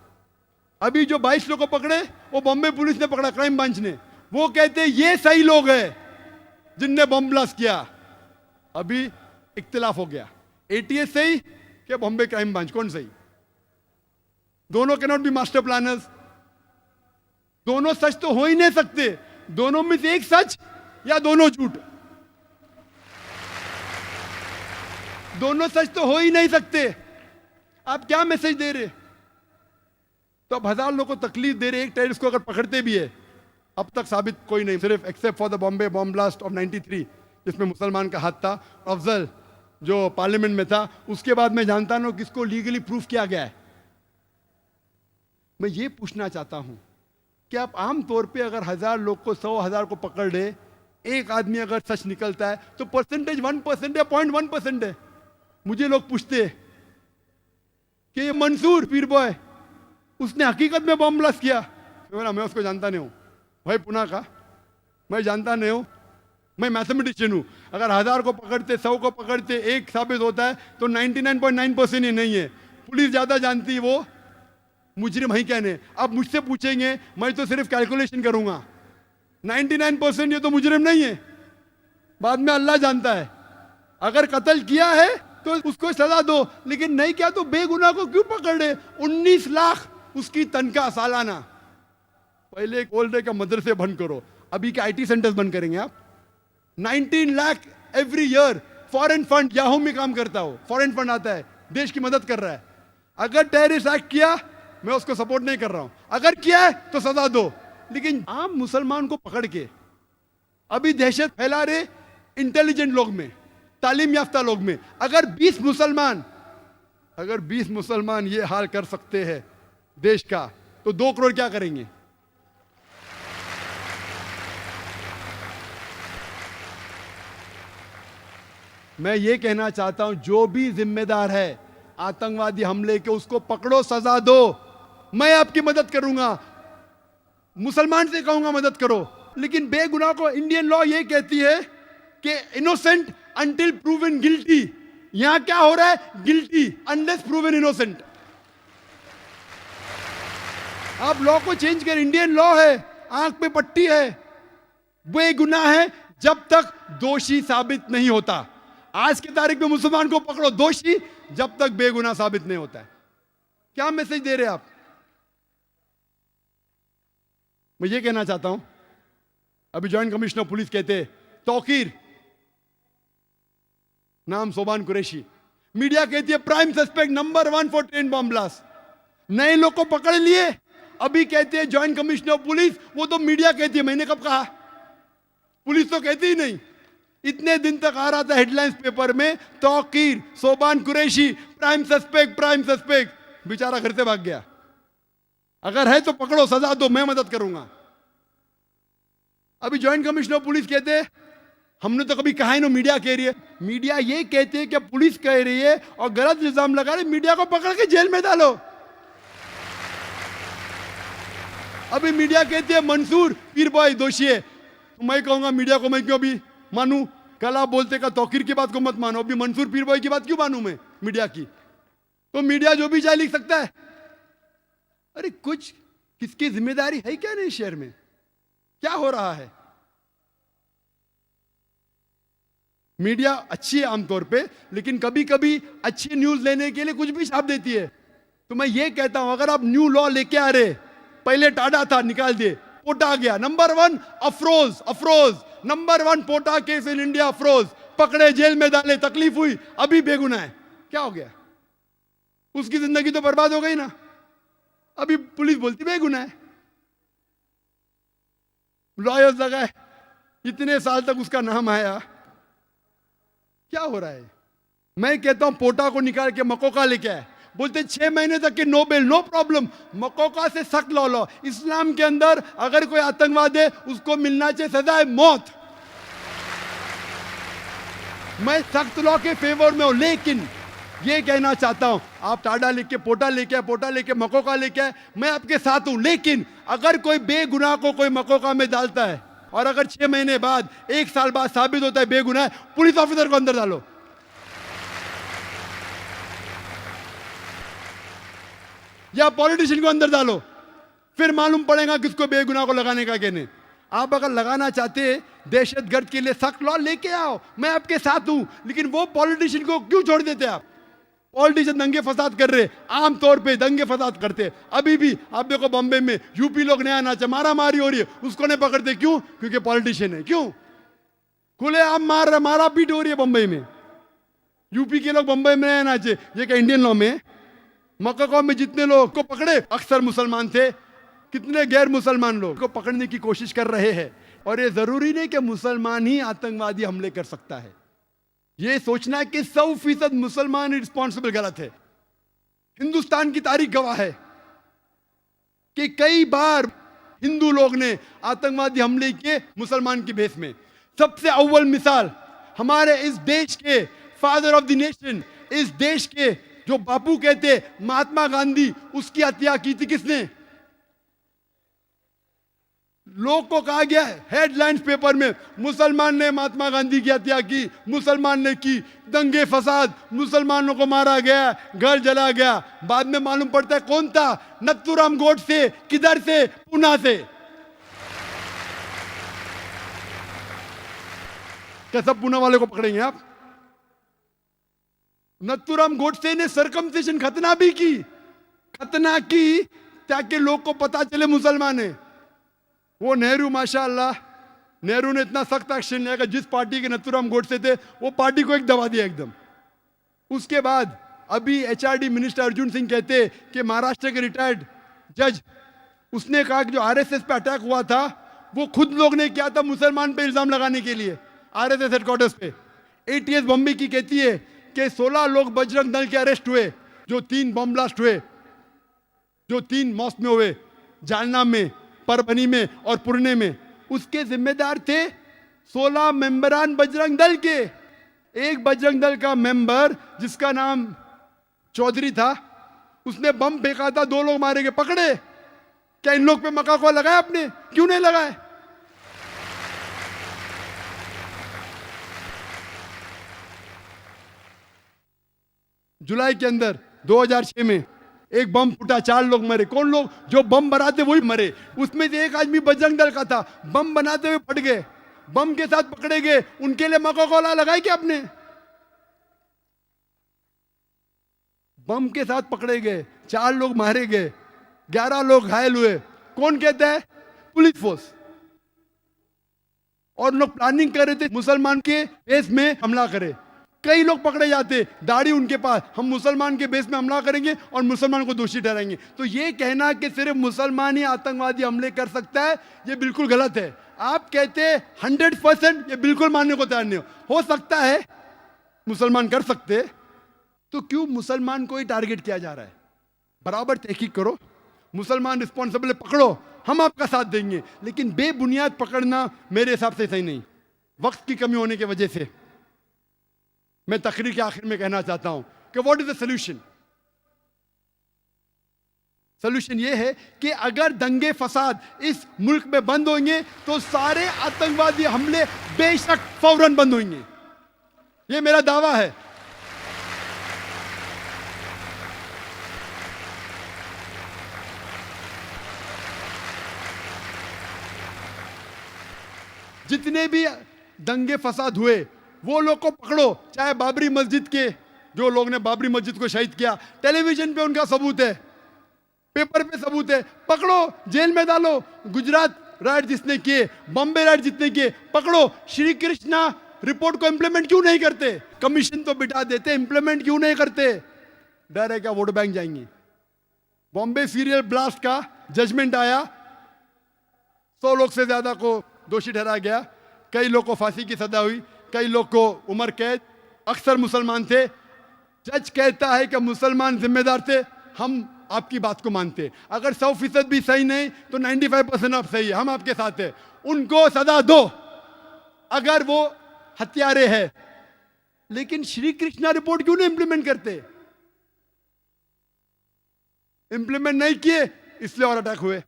अभी जो 22 लोग को पकड़े वो बॉम्बे पुलिस ने पकड़ा, क्राइम ब्रांच ने। वो कहते ये सही लोग हैं जिनने बम ब्लास्ट किया। अभी इख्तिलाफ हो गया, एटीएस सही कि बॉम्बे क्राइम ब्रांच, कौन सही? दोनों can not be master planners. दोनों सच तो हो ही नहीं सकते। दोनों में से एक सच या दोनों झूठ। दोनों सच तो हो ही नहीं सकते। आप क्या मैसेज दे रहे? तो अब 1000 लोगों को तकलीफ दे रहे। एक टेररिस्ट को अगर पकड़ते भी है, अब तक साबित कोई नहीं, सिर्फ except for the Bombay bomb blast of 93 जिसमें मुसलमान का हाथ था, अफजल जो पार्लियामेंट में था। उसके बाद मैं जानता ना किसको लीगली प्रूफ किया गया है। मैं ये पूछना चाहता हूं कि आप आम तौर पे अगर 1000 लोग को 100,000 को पकड़ ले, एक आदमी अगर सच निकलता है तो परसेंटेज 1% है, 0.1% है। मुझे लोग पूछते हैं कि ये मंसूर पीर बॉय उसने हकीकत में बम ब्लास्ट किया? मैं उसको जानता नहीं हूं भाई, पुणे का मैं जानता नहीं हूं। मैं मैथमेटिशियन हूं। अगर 1000 को पकड़ते, 100 को पकड़ते, एक साबित होता है तो 99.9% ही नहीं है। पुलिस ज्यादा जानती है, वो मुजरिम ही कहने। अब मुझसे पूछेंगे, मैं तो सिर्फ कैलकुलेशन करूंगा। 99% ये तो मुजरिम नहीं है, बाद में अल्लाह जानता है। अगर कत्ल किया है तो उसको सजा दो, लेकिन नहीं किया तो बेगुनाह को क्यों पकड़ रहे? 19 लाख उसकी तनख्वाह सालाना। पहले बोल रहे कि मदरसे बंद करो, अभी के आईटी सेंटर्स बंद करेंगे आप? 19 lakh every year foreign fund Yahoo में काम करता हो, फॉरेन फंड आता है, देश की मदद कर रहा है। अगर टेररिस्ट एक्ट किया, मैं उसको सपोर्ट नहीं कर रहा हूं, अगर किया है तो सजा दो, लेकिन आम मुसलमान को पकड़ के अभी दहशत फैला रहे इंटेलिजेंट लोग में, तालीम याफ्ता लोग में। अगर 20 मुसलमान ये हाल कर सकते हैं देश का, तो 2 करोड़ क्या करेंगे? मैं ये कहना चाहता हूं, जो भी जिम्मेदार है आतंकवादी हमले के, उसको पकड़ो, सजा दो। मैं आपकी मदद करूंगा, मुसलमान से कहूंगा मदद करो, लेकिन बेगुनाह को इंडियन लॉ ये कहती है कि इनोसेंट अंटिल प्रूवन गिल्टी। यहां क्या हो रहा है? Guilty unless proven innocent. आप लॉ को चेंज कर, इंडियन लॉ है, आंख पे पट्टी है, बेगुनाह है जब तक दोषी साबित नहीं होता। आज की तारीख में मुसलमान को पकड़ो दोषी जब तक बेगुनाह साबित नहीं होता है। क्या मैसेज दे रहे हैं आप? मैं ये कहना चाहता हूं, अभी जॉइंट कमिश्नर पुलिस कहते तौकीर, नाम सोबान कुरैशी, मीडिया कहती है prime suspect number 1 for train bomb blast. नए लोग को पकड़ लिए, अभी कहते हैं जॉइंट कमिश्नर पुलिस, वो तो मीडिया कहती है, मैंने कब कहा? पुलिस तो कहती ही नहीं। इतने दिन तक आ रहा था हेडलाइंस पेपर में, तौकीर, सोबान कुरैशी, प्राइम सस्पेक्ट, बेचारा घर से भाग गया। अगर है तो पकड़ो, सजा दो, मैं मदद करूंगा। अभी जॉइंट कमिश्नर पुलिस कहते हैं, हमने तो कभी कहा ही ना, मीडिया कह रही है। मीडिया ये कहते हैं कि पुलिस कह रही है और गलत इल्जाम लगा रहे, मीडिया को पकड़ के जेल में डालो। अभी मीडिया कहती है मंसूर पीर बॉय दोषी है, तो मैं कहूंगा मीडिया को मैं क्यों अभी मानूं? कल आप बोलते का तौकीर की बात को मत मानो, अभी मंसूर पीर बॉय की बात क्यों मानूं मैं मीडिया की? तो मीडिया जो भी चाहे लिख सकता है। अरे कुछ किसकी जिम्मेदारी है क्या नहीं? शहर में क्या हो रहा है? मीडिया अच्छी है आमतौर पे, लेकिन कभी कभी अच्छी न्यूज लेने के लिए कुछ भी छाप देती है। तो मैं ये कहता हूं, अगर आप न्यू लॉ लेके आ रहे, पहले टाडा था, निकाल दिए, पोटा आ गया, number 1 Afroz, number 1 POTA case in India, Afroz पकड़े, जेल में डाले, तकलीफ हुई, अभी बेगुनाह है। क्या हो गया? उसकी जिंदगी तो बर्बाद हो गई ना। अभी पुलिस बोलती बेगुनाह है, लॉयर्स लगाए, इतने साल तक उसका नाम आया। क्या हो रहा है? मैं कहता हूं पोटा को निकाल के मकोका लेके आए, बोलते 6 महीने तक के no bail, no problem. MCOCA से सख्त लॉ लो। इस्लाम के अंदर अगर कोई आतंकवादी है, उसको मिलना चाहिए सजा है मौत। मैं सख्त लॉ के फेवर में हूं, लेकिन ये कहना चाहता हूं, आप टाडा लेके, पोटा लेके मकोका लेके आए, मैं आपके साथ हूं। लेकिन अगर कोई बेगुनाह को कोई मकोका में डालता है और अगर 6 महीने बाद, 1 साल बाद साबित होता है बेगुनाह है, पुलिस ऑफिसर को अंदर डालो। या पॉलिटिशियन को अंदर डालो, फिर मालूम पड़ेगा किसको बेगुनाह को लगाने का कि नहीं। आप अगर लगाना चाहते हैं दहशतगर्द के लिए सख्त लॉ लेके आओ, मैं आपके साथ हूं, लेकिन वो पॉलिटिशियन को क्यों छोड़ देते आप? पॉलिटिशियन दंगे फसाद कर रहे, आमतौर पे दंगे फसाद करते। अभी भी आप देखो बॉम्बे में यूपी लोग नया नाचा, मारा मारी हो रही है, उसको नहीं पकड़ते, क्यों? क्योंकि पॉलिटिशियन है। क्यों? खुले आम मारा पीट हो रही है बंबई में, यूपी के लोग बंबई में नया नाचे। ये क्या इंडियन लॉ में? मक्का में जितने लोग को पकड़े अक्सर मुसलमान थे, कितने गैर मुसलमान लोग को पकड़ने की कोशिश कर रहे हैं। और ये जरूरी नहीं कि मुसलमान ही आतंकवादी हमले कर सकता है। ये सोचना है कि 100% मुसलमान रिस्पॉन्सिबल, गलत है। हिंदुस्तान की तारीख गवाह है कि कई बार हिंदू लोग ने आतंकवादी हमले किए मुसलमान की भेष में। सबसे अव्वल मिसाल हमारे इस देश के फादर ऑफ द नेशन, इस देश के जो बापू कहते महात्मा गांधी, उसकी हत्या की थी किसने? लोग को कहा गया हेडलाइंस पेपर में, मुसलमान ने महात्मा गांधी की हत्या की, मुसलमान ने की, दंगे फसाद, मुसलमानों को मारा गया, घर जला गया। बाद में मालूम पड़ता है कौन था? नथुराम गोडसे। किधर से? पूना से। क्या सब पूना वाले को पकड़ेंगे आप? नथुराम गोडसे ने सरकमसिशन खतना भी की, खतना की ताकि लोग को पता चले मुसलमान है। वो नेहरू माशाअल्लाह नेहरू ने इतना सख्त एक्शन लिया कि जिस पार्टी के नथुराम गोडसे थे वो पार्टी को एक दबा दिया एकदम। उसके बाद अभी एचआरडी मिनिस्टर अर्जुन सिंह कहते कि महाराष्ट्र के रिटायर्ड जज, उसने कहा कि जो आरएसएस पे अटैक हुआ था वो खुद लोग ने किया था मुसलमान पे इल्जाम लगाने के लिए आरएसएस हेडक्वार्टर्स पे। एटीएस बॉम्बे की कहती है कि 16 लोग बजरंग दल के अरेस्ट हुए, जो 3 बॉम्ब ब्लास्ट हुए, जो 3 मॉस्क में हुए, जालना में, परभनी में और पुणे में, उसके जिम्मेदार थे 16 मेंबरान बजरंग दल के। एक बजरंग दल का मेंबर जिसका नाम चौधरी था, उसने बम फेंका था, 2 लोग मारे गए, पकड़े। क्या इन लोग पे मक्का को लगाया आपने? क्यों नहीं लगाए? जुलाई के अंदर 2006 में एक बम फूटा, 4 लोग मरे। कौन लोग? जो बम बनाते वही मरे। उसमें से एक आदमी बजरंग दल का था, बम बनाते हुए फट गए, बम के साथ पकड़े गए। उनके लिए मक्का कोला लगाई क्या आपने? बम के साथ पकड़े गए, 4 लोग मारे गए, 11 लोग घायल हुए। कौन कहता है? Police force. और लोग प्लानिंग कर रहे थे मुसलमान के बेस में हमला करे। कई लोग पकड़े जाते, दाढ़ी उनके पास, हम मुसलमान के बेस में हमला करेंगे और मुसलमान को दोषी ठहराएंगे। तो ये कहना कि सिर्फ मुसलमान ही आतंकवादी हमले कर सकता है, ये बिल्कुल गलत है। आप कहते 100%, ये बिल्कुल मानने को तैयार नहीं हो सकता है मुसलमान कर सकते, तो क्यों मुसलमान को ही टारगेट किया जा रहा है? बराबर तहकीक करो, मुसलमान रिस्पॉन्सिबल पकड़ो, हम आपका साथ देंगे, लेकिन बेबुनियाद पकड़ना मेरे हिसाब से सही नहीं। वक्त की कमी होने की वजह से मैं तकरीर के आखिर में कहना चाहता हूं कि what is the solution. Solution यह है कि अगर दंगे फसाद इस मुल्क में बंद होंगे तो सारे आतंकवादी हमले बेशक फौरन बंद होंगे। यह मेरा दावा है। जितने भी दंगे फसाद हुए वो लोग को पकड़ो, चाहे बाबरी मस्जिद के, जो लोग ने बाबरी मस्जिद को शहीद किया, टेलीविजन पे उनका सबूत है, पेपर पे सबूत है, पकड़ो, जेल में डालो। गुजरात राइट जिसने किए, बॉम्बे राइट जिसने किए, पकड़ो। श्री कृष्णा रिपोर्ट को इंप्लीमेंट क्यों नहीं करते? कमीशन तो बिठा देते, इंप्लीमेंट क्यों नहीं करते? डर है क्या वोट बैंक जाएंगे? बॉम्बे सीरियल ब्लास्ट का जजमेंट आया, 100 लोग से ज्यादा को दोषी ठहराया गया, कई लोग को फांसी की सजा हुई, कई लोग को उम्र कैद, अक्सर मुसलमान थे। जज कहता है कि मुसलमान जिम्मेदार थे, हम आपकी बात को मानते। अगर 100% भी सही नहीं तो 95% आप सही है, हम आपके साथ हैं, उनको सजा दो अगर वो हत्यारे हैं। लेकिन श्री कृष्णा रिपोर्ट क्यों नहीं इंप्लीमेंट करते? इंप्लीमेंट नहीं किए इसलिए और अटैक हुए।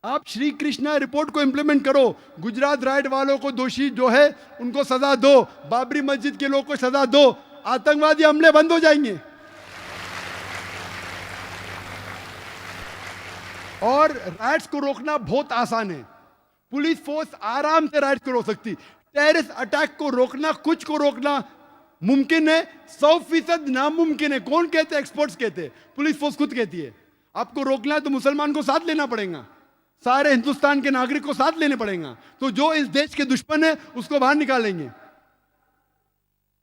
आप श्री कृष्णा रिपोर्ट को इंप्लीमेंट करो, गुजरात राइट वालों को दोषी जो है उनको सजा दो, बाबरी मस्जिद के लोगों को सजा दो, आतंकवादी हमले बंद हो जाएंगे। और राइट्स को रोकना बहुत आसान है, पुलिस फोर्स आराम से राइट्स को रोक सकती। टेररिस्ट अटैक को रोकना, कुछ को रोकना मुमकिन है, 100% नामुमकिन है। कौन कहते? एक्सपर्ट्स कहते, पुलिस फोर्स खुद कहती है। आपको रोकना है तो मुसलमान को साथ लेना पड़ेगा, सारे हिंदुस्तान के नागरिक को साथ लेने पड़ेगा। तो जो इस देश के दुश्मन है उसको बाहर निकालेंगे।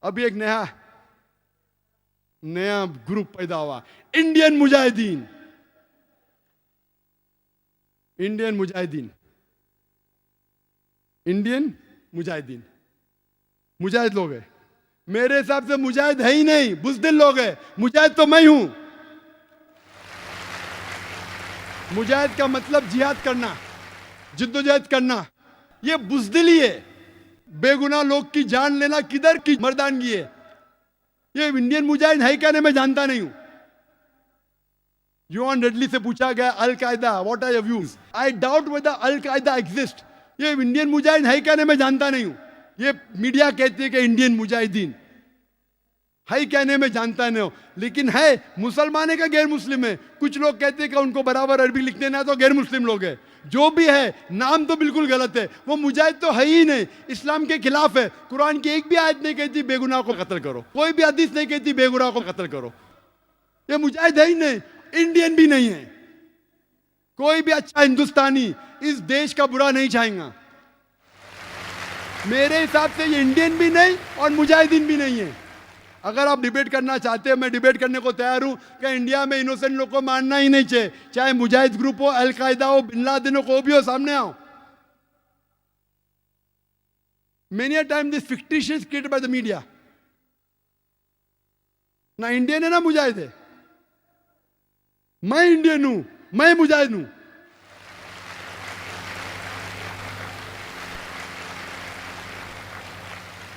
अभी एक नया ग्रुप पैदा हुआ, Indian Mujahideen. Indian Mujahideen, Indian Mujahideen, मुजाहिद लोग हैं। मेरे हिसाब से मुजाहिद है ही नहीं, बुज़दिल लोग हैं। मुजाहिद तो मैं हूं। मुजाहिद का मतलब जिहाद करना, जिद्दोजहद करना, ये बुज़दिली है। बेगुनाह लोग की जान लेना किधर की मर्दानगी है? ये इंडियन मुजाहिद है क्या? मैं जानता नहीं हूं। यूएन रेडली से पूछा गया, Al Qaeda what are your views? I doubt whether Al Qaeda exist. ये इंडियन मुजाहिद है क्या? मैं जानता नहीं हूं। ये मीडिया कहती है कि इंडियन मुजाहिदीन है, कहने में जानता नहीं हो, लेकिन है। मुसलमान है का गैर मुस्लिम है? कुछ लोग कहते हैं कि उनको बराबर अरबी लिखने ना, तो गैर मुस्लिम लोग है। जो भी है, नाम तो बिल्कुल गलत है। वो मुजाहिद तो है ही नहीं, इस्लाम के खिलाफ है। कुरान की एक भी आयत नहीं कहती बेगुनाह को कत्ल करो, कोई भी हदीस नहीं कहती बेगुनाह को कत्ल करो। ये मुजाहिद है ही नहीं, इंडियन भी नहीं है। कोई भी अच्छा हिंदुस्तानी इस देश का बुरा नहीं चाहेगा। मेरे हिसाब से ये इंडियन भी नहीं और मुजाहिदीन भी नहीं है। अगर आप डिबेट करना चाहते हो, मैं डिबेट करने को तैयार हूं कि इंडिया में इनोसेंट लोग को मारना ही नहीं चाहिए, चाहे मुजाहिद ग्रुप हो, अलकायदा हो, बिन लादेन हो, कोई भी हो, सामने आओ। Many a time this fictitious created by the media. ना इंडियन है ना मुजाहिद है। मैं इंडियन हूं, मैं मुजाहिद हूं।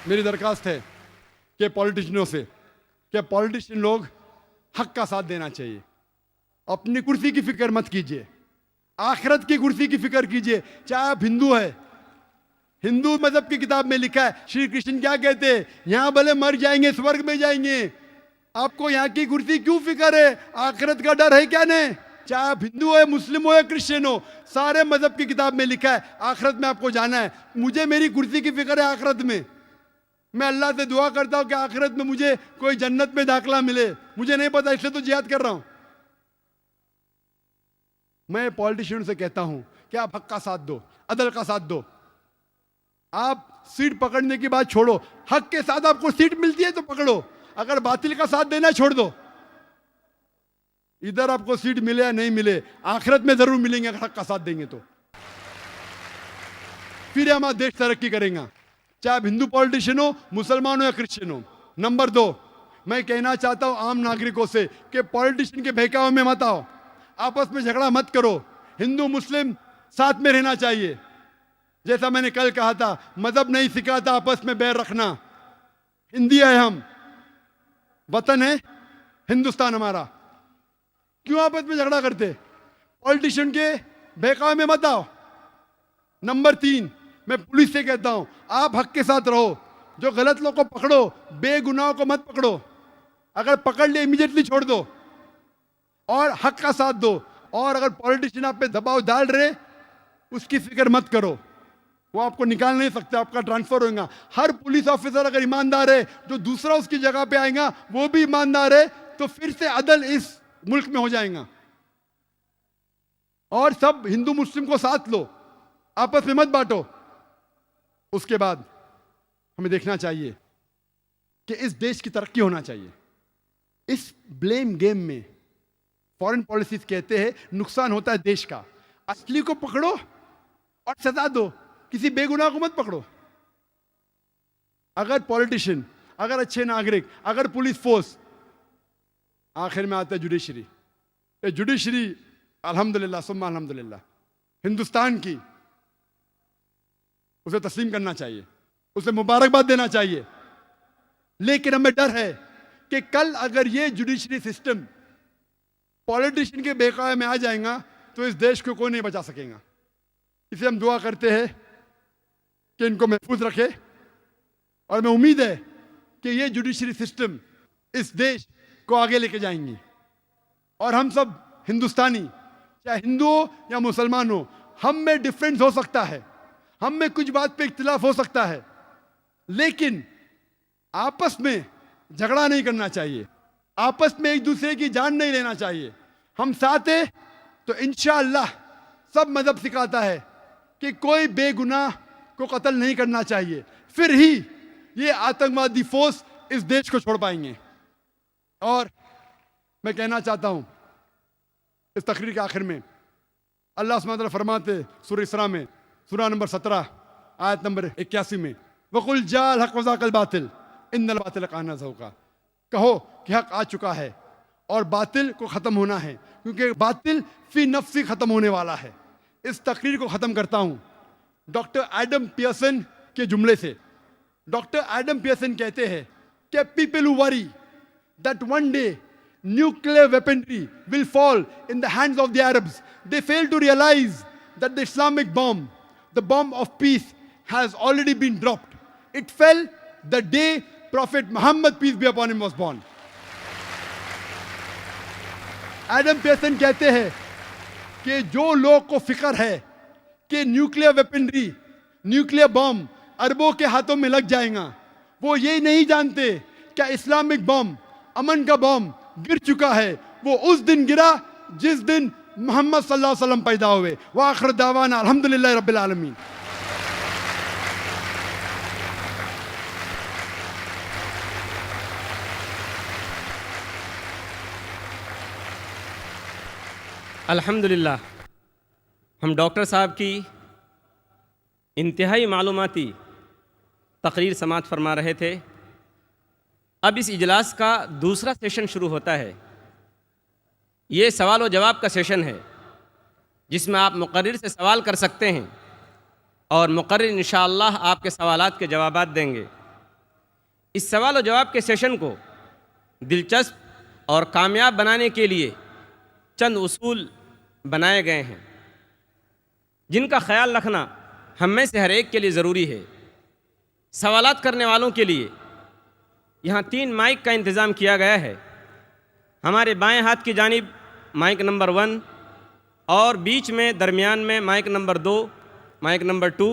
मेरी दरखास्त है कि पॉलिटिशियनों से कि पॉलिटिशियन लोग हक का साथ देना चाहिए। अपनी कुर्सी की फिक्र मत कीजिए, आखिरत की कुर्सी की फिक्र कीजिए। चाहे आप हिंदू है, हिंदू मजहब की किताब में लिखा है, श्री कृष्ण क्या कहते हैं, यहां भले मर जाएंगे स्वर्ग में जाएंगे, आपको यहां की कुर्सी क्यों फिक्र है, आखिरत का डर है क्या नहीं। चाहे आप हिंदू हो, मुस्लिम हो या क्रिश्चियन हो, सारे मजहब की किताब में लिखा है आखिरत में आपको जाना है। मुझे मेरी कुर्सी की फिक्र है आखिरत में। मैं अल्लाह से दुआ करता हूं कि आखिरत में मुझे कोई जन्नत में दाखिला मिले, मुझे नहीं पता, इसलिए तो जिहाद कर रहा हूं। मैं पॉलिटिशियन से कहता हूं कि आप हक का साथ दो, अदल का साथ दो। आप सीट पकड़ने की बात छोड़ो, हक के साथ आपको सीट मिलती है तो पकड़ो, अगर बातिल का साथ देना छोड़ दो। इधर आपको सीट मिले या नहीं मिले, आखिरत में जरूर मिलेंगे अगर हक का साथ देंगे तो। फिर हमारा देश तरक्की करेगा, चाहे आप हिंदू पॉलिटिशियन हो, मुसलमान हो या क्रिश्चियन हो। नंबर 2, मैं कहना चाहता हूं आम नागरिकों से कि पॉलिटिशियन के बहकावे में मत आओ, आपस में झगड़ा मत करो। हिंदू मुस्लिम साथ में रहना चाहिए। जैसा मैंने कल कहा था, मजहब नहीं सिखाता आपस में बैर रखना। हिंदी है, हम वतन है हिंदुस्तान हमारा, क्यों आपस में झगड़ा करते। पॉलिटिशियन के बहकावे में मत आओ। नंबर 3, मैं पुलिस से कहता हूं आप हक के साथ रहो, जो गलत लोग को पकड़ो, बेगुनाहों को मत पकड़ो। अगर पकड़ लिए इमीडिएटली छोड़ दो और हक का साथ दो। और अगर पॉलिटिशियन आप पे दबाव डाल रहे, उसकी फिक्र मत करो, वो आपको निकाल नहीं सकते, आपका ट्रांसफर होगा। हर पुलिस ऑफिसर अगर ईमानदार है, जो दूसरा उसकी जगह पे आएगा वो भी ईमानदार है, तो फिर से अदल इस मुल्क में हो जाएगा। और सब हिंदू मुस्लिम को साथ लो, आपस में मत बांटो। उसके बाद हमें देखना चाहिए कि इस देश की तरक्की होना चाहिए। इस ब्लेम गेम में फॉरेन पॉलिसीज कहते हैं नुकसान होता है देश का। असली को पकड़ो और सजा दो, किसी बेगुनाह को मत पकड़ो। अगर पॉलिटिशियन, अगर अच्छे नागरिक, अगर पुलिस फोर्स, आखिर में आता है जुडिशरी। जुडिशरी अल्हम्दुलिल्लाह सुम्मा अल्हम्दुलिल्लाह हिंदुस्तान की, उसे तस्लीम करना चाहिए, उसे मुबारकबाद देना चाहिए। लेकिन हमें डर है कि कल अगर ये जुडिशरी सिस्टम पॉलिटिशियन के बहकावे में आ जाएगा तो इस देश को कोई नहीं बचा सकेगा। इसे हम दुआ करते हैं कि इनको महफूज रखे, और मैं उम्मीद है कि ये जुडिशरी सिस्टम इस देश को आगे लेके जाएंगी। और हम सब हिंदुस्तानी, चाहे हिंदू हो या मुसलमान हो, हम में डिफरेंस हो सकता है, हम में कुछ बात पे इख्तिलाफ हो सकता है, लेकिन आपस में झगड़ा नहीं करना चाहिए, आपस में एक दूसरे की जान नहीं लेना चाहिए। हम साथ हैं तो इंशाअल्लाह सब मजहब सिखाता है कि कोई बेगुनाह को कत्ल नहीं करना चाहिए, फिर ही ये आतंकवादी फोर्स इस देश को छोड़ पाएंगे। और मैं कहना चाहता हूं इस तकरीर के आखिर में, अल्लाह सुब्हानहू व तआला फरमाते सूरह इसरा में, सूरह नंबर 17 आयत नंबर 81 में, वकुल जाल हक वज़ाकल बातिल इन्नल बातिल काना ज़हूक़ा। कहो कि हक आ चुका है और बातिल को ख़त्म होना है, क्योंकि बातिल फी नफ्सी ख़त्म होने वाला है। इस तकरीर को ख़त्म करता हूँ डॉक्टर एडम पियर्सन के जुमले से। डॉक्टर एडम पियर्सन कहते हैं कि people who worry that one day nuclear weaponry will fall in the hands of the Arabs, they fail to realize that the Islamic bomb, the bomb of peace, has already been dropped. It fell the day Prophet Muhammad, peace be upon him, was born. Adam Pearson कहते हैं कि जो लोग को फिक्र है कि nuclear weaponry, nuclear bomb अरबों के हाथों में लग जाएगा, वो ये नहीं जानते क्या इस्लामिक बॉम्ब, अमन का बॉम्ब गिर चुका है। वो उस दिन गिरा जिस दिन मोहम्मद सल्लल्लाहु अलैहि वसल्लम पैदा हुए। व आखिर दावाना अल्हम्दुलिल्लाहि रब्बिल आलमीन। अल्हम्दुलिल्लाह, हम डॉक्टर साहब की इंतहाई मालूमाती तकरीर समाअत फरमा रहे थे। अब इस इजलास का दूसरा सेशन शुरू होता है। ये सवाल व जवाब का सेशन है जिसमें आप मुकर्रिर से सवाल कर सकते हैं और मुकर्रिर इंशाअल्लाह आपके सवालात के जवाबात देंगे। इस सवाल व जवाब के सेशन को दिलचस्प और कामयाब बनाने के लिए चंद उसूल बनाए गए हैं जिनका ख्याल रखना हम में से हर एक के लिए ज़रूरी है। सवालात करने वालों के लिए यहाँ 3 माइक का इंतज़ाम किया गया है। हमारे बाएं हाथ की जानिब माइक नंबर 1 और बीच में दरमियान में माइक नंबर 2, माइक नंबर 2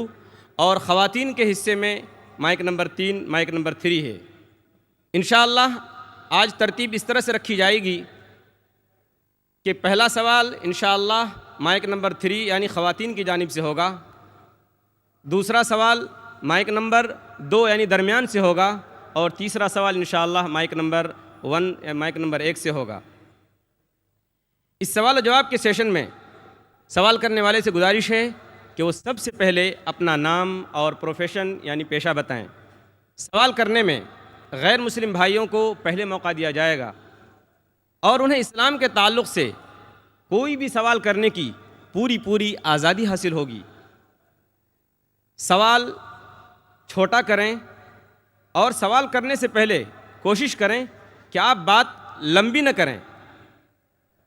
और ख़वातीन के हिस्से में माइक नंबर 3, माइक नंबर 3 है। इंशाअल्लाह आज तरतीब इस तरह से रखी जाएगी कि पहला सवाल इंशाअल्लाह माइक नंबर 3 यानी ख़वातीन की जानिब से होगा। दूसरा सवाल माइक नंबर 2 यानी दरमियान से होगा और तीसरा सवाल इंशाअल्लाह माइक नंबर 1 या माइक नंबर 1 से होगा। इस सवाल और जवाब के सेशन में सवाल करने वाले से गुजारिश है कि वो सबसे पहले अपना नाम और प्रोफेशन यानी पेशा बताएं। सवाल करने में गैर मुस्लिम भाइयों को पहले मौका दिया जाएगा और उन्हें इस्लाम के ताल्लुक़ से कोई भी सवाल करने की पूरी आज़ादी हासिल होगी। सवाल छोटा करें और सवाल करने से पहले कोशिश करें कि आप बात लंबी न करें,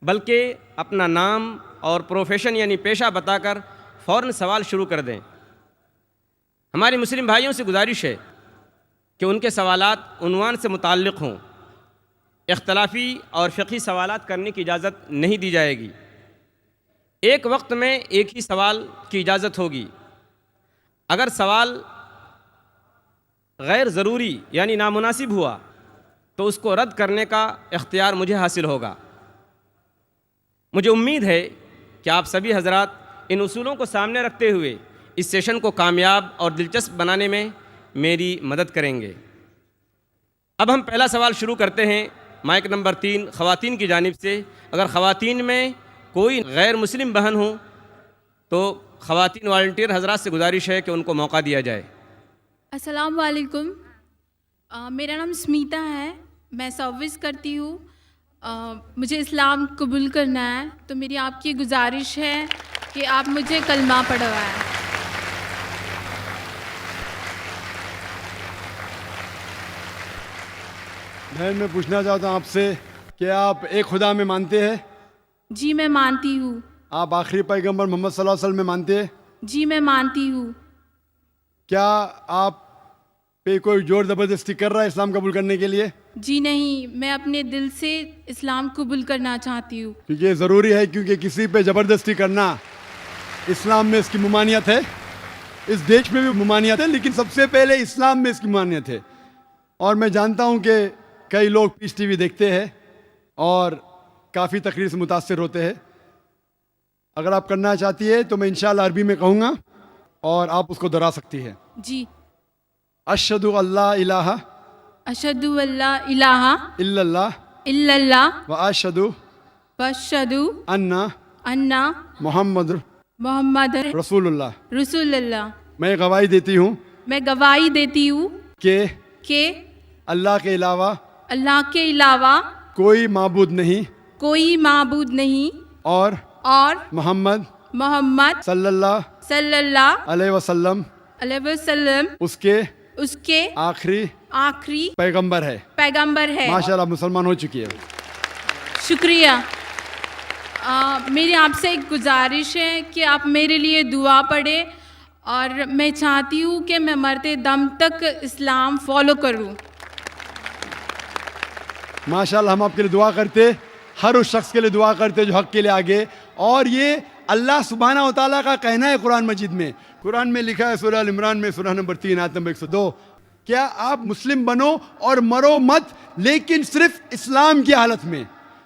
बल्कि अपना नाम और प्रोफेशन यानी पेशा बताकर फ़ौरन सवाल शुरू कर दें। हमारे मुस्लिम भाइयों से गुजारिश है कि उनके सवालात उन्वान से मुताल्लिक़ हों। इख्तलाफी और फ़िक़ही सवालात करने की इजाज़त नहीं दी जाएगी। एक वक्त में एक ही सवाल की इजाज़त होगी। अगर सवाल गैर ज़रूरी यानी नामुनासिब हुआ तो उसको रद्द करने का इख्तियार मुझे हासिल होगा। मुझे उम्मीद है कि आप सभी हजरात इन उसूलों को सामने रखते हुए इस सेशन को कामयाब और दिलचस्प बनाने में मेरी मदद करेंगे। अब हम पहला सवाल शुरू करते हैं माइक नंबर 3 ख़वातीन की जानिब से। अगर ख़वातीन में कोई गैर मुस्लिम बहन हो तो ख़वातीन वॉलंटियर हजरात से गुजारिश है कि उनको मौका दिया जाए। अस्सलाम वालेकुम। मेरा नाम स्मिता है, मैं सर्विस करती हूँ। मुझे इस्लाम कबूल करना है, तो मेरी आपकी गुजारिश है कि आप मुझे कलमा पढ़वाएं। बहन, मैं पूछना चाहता हूँ आपसे कि आप एक खुदा में मानते हैं? जी मैं मानती हूँ। आप आखिरी पैगंबर मोहम्मद सल्लल्लाहु अलैहि वसल्लम में मानते हैं? जी मैं मानती हूँ। क्या आप पे कोई जोर ज़बरदस्ती कर रहा है इस्लाम कबूल करने के लिए? जी नहीं, मैं अपने दिल से इस्लाम कबूल करना चाहती हूँ। क्योंकि ये ज़रूरी है, क्योंकि किसी पे ज़बरदस्ती करना इस्लाम में इसकी ममानियत है। इस देश में भी ममानियत है, लेकिन सबसे पहले इस्लाम में इसकी ममानियत है। और मैं जानता हूँ कि कई लोग पीस टीवी देखते हैं और काफ़ी तकरीर से मुतासर होते हैं। अगर आप करना चाहती है तो मैं इंशाअल्लाह अरबी में कहूँगा और आप उसको दोहरा सकती है। जी। अशहदु अल्ला इलाहा अशहदु अल्ला इलाहा इल्लल्लाह इल्लल्लाह व अशहदु वअशहदु अन्ना मोहम्मद रसूलुल्लाह। रसूलुल्लाह। मैं गवाही देती हूँ मैं गवाही देती हूँ कि अल्लाह के अलावा कोई माबूद नहीं और मोहम्मद सल्लल्लाहु अलैहि वसल्लम उसके आखिरी पैगंबर है। माशाल्लाह, मुसलमान हो चुकी है। शुक्रिया। मेरी आपसे एक गुजारिश है कि आप मेरे लिए दुआ पढ़ें और मैं चाहती हूँ कि मैं मरते दम तक इस्लाम फॉलो करूँ। माशाल्लाह, हम आपके लिए दुआ करते, हर उस शख्स के लिए दुआ करते जो हक के लिए आगे। और ये अल्लाह सुब्हानहू व तआला का कहना है कुरान मजीद में। कुरान में लिखा है सूरह अल इमरान में सूरह नंबर 3 आयत नंबर 102, क्या आप मुस्लिम बनो और मरो मत, लेकिन सिर्फ इस्लाम की हालत में।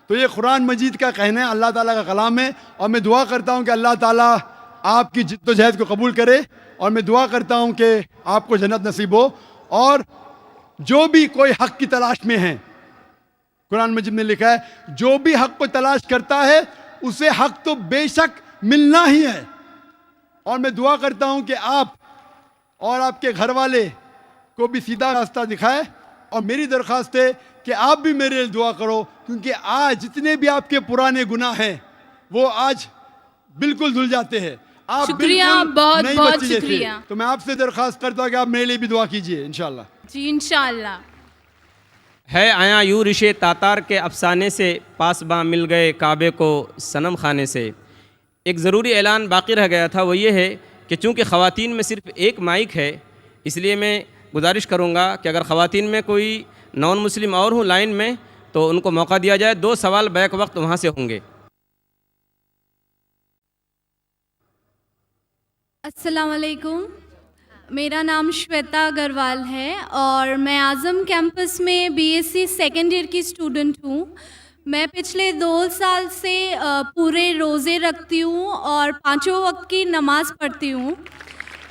तो ये कुरान मजीद का कहना है, अल्लाह ताला का कलाम है। और मैं दुआ करता हूँ कि अल्लाह ताला आपकी जिद्दोजहद को कबूल करे और मैं दुआ करता हूँ कि आपको जन्नत नसीब हो। और जो भी कोई हक की तलाश में है, कुरान मजीद में लिखा है जो भी हक को तलाश करता है उसे हक तो बेशक मिलना ही है। और मैं दुआ करता हूं कि आप और आपके घर वाले को भी सीधा रास्ता दिखाए। और मेरी दरख्वास्त है कि आप भी मेरे लिए दुआ करो, क्योंकि आज जितने भी आपके पुराने गुनाह हैं वो आज बिल्कुल धुल जाते हैं। आप शुक्रिया, बिल्कुल बहुत नई बहुत बच्ची जैसे। शुक्रिया। तो मैं आपसे दरख्वास्त करता हूं कि आप मेरे लिए भी दुआ कीजिए इंशाल्लाह। जी इंशाल्लाह। है आया यूं रिशे तातार के अफसाने से, पासबां मिल गए काबे को सनम खाने से। एक ज़रूरी ऐलान बाकी रह गया था, वो ये है कि चूँकि ख़वातीन में सिर्फ़ एक माइक है, इसलिए मैं गुजारिश करूँगा कि अगर ख़वातीन में कोई नॉन मुस्लिम और हूँ लाइन में तो उनको मौका दिया जाए। 2 सवाल बैक वक्त वहाँ से होंगे। अस्सलाम वालेकुम, मेरा नाम श्वेता अग्रवाल है और मैं आज़म कैंपस में बीएससी सेकेंड ईयर की स्टूडेंट हूँ। मैं पिछले 2 साल से पूरे रोज़े रखती हूँ और 5 वक्त की नमाज़ पढ़ती हूँ।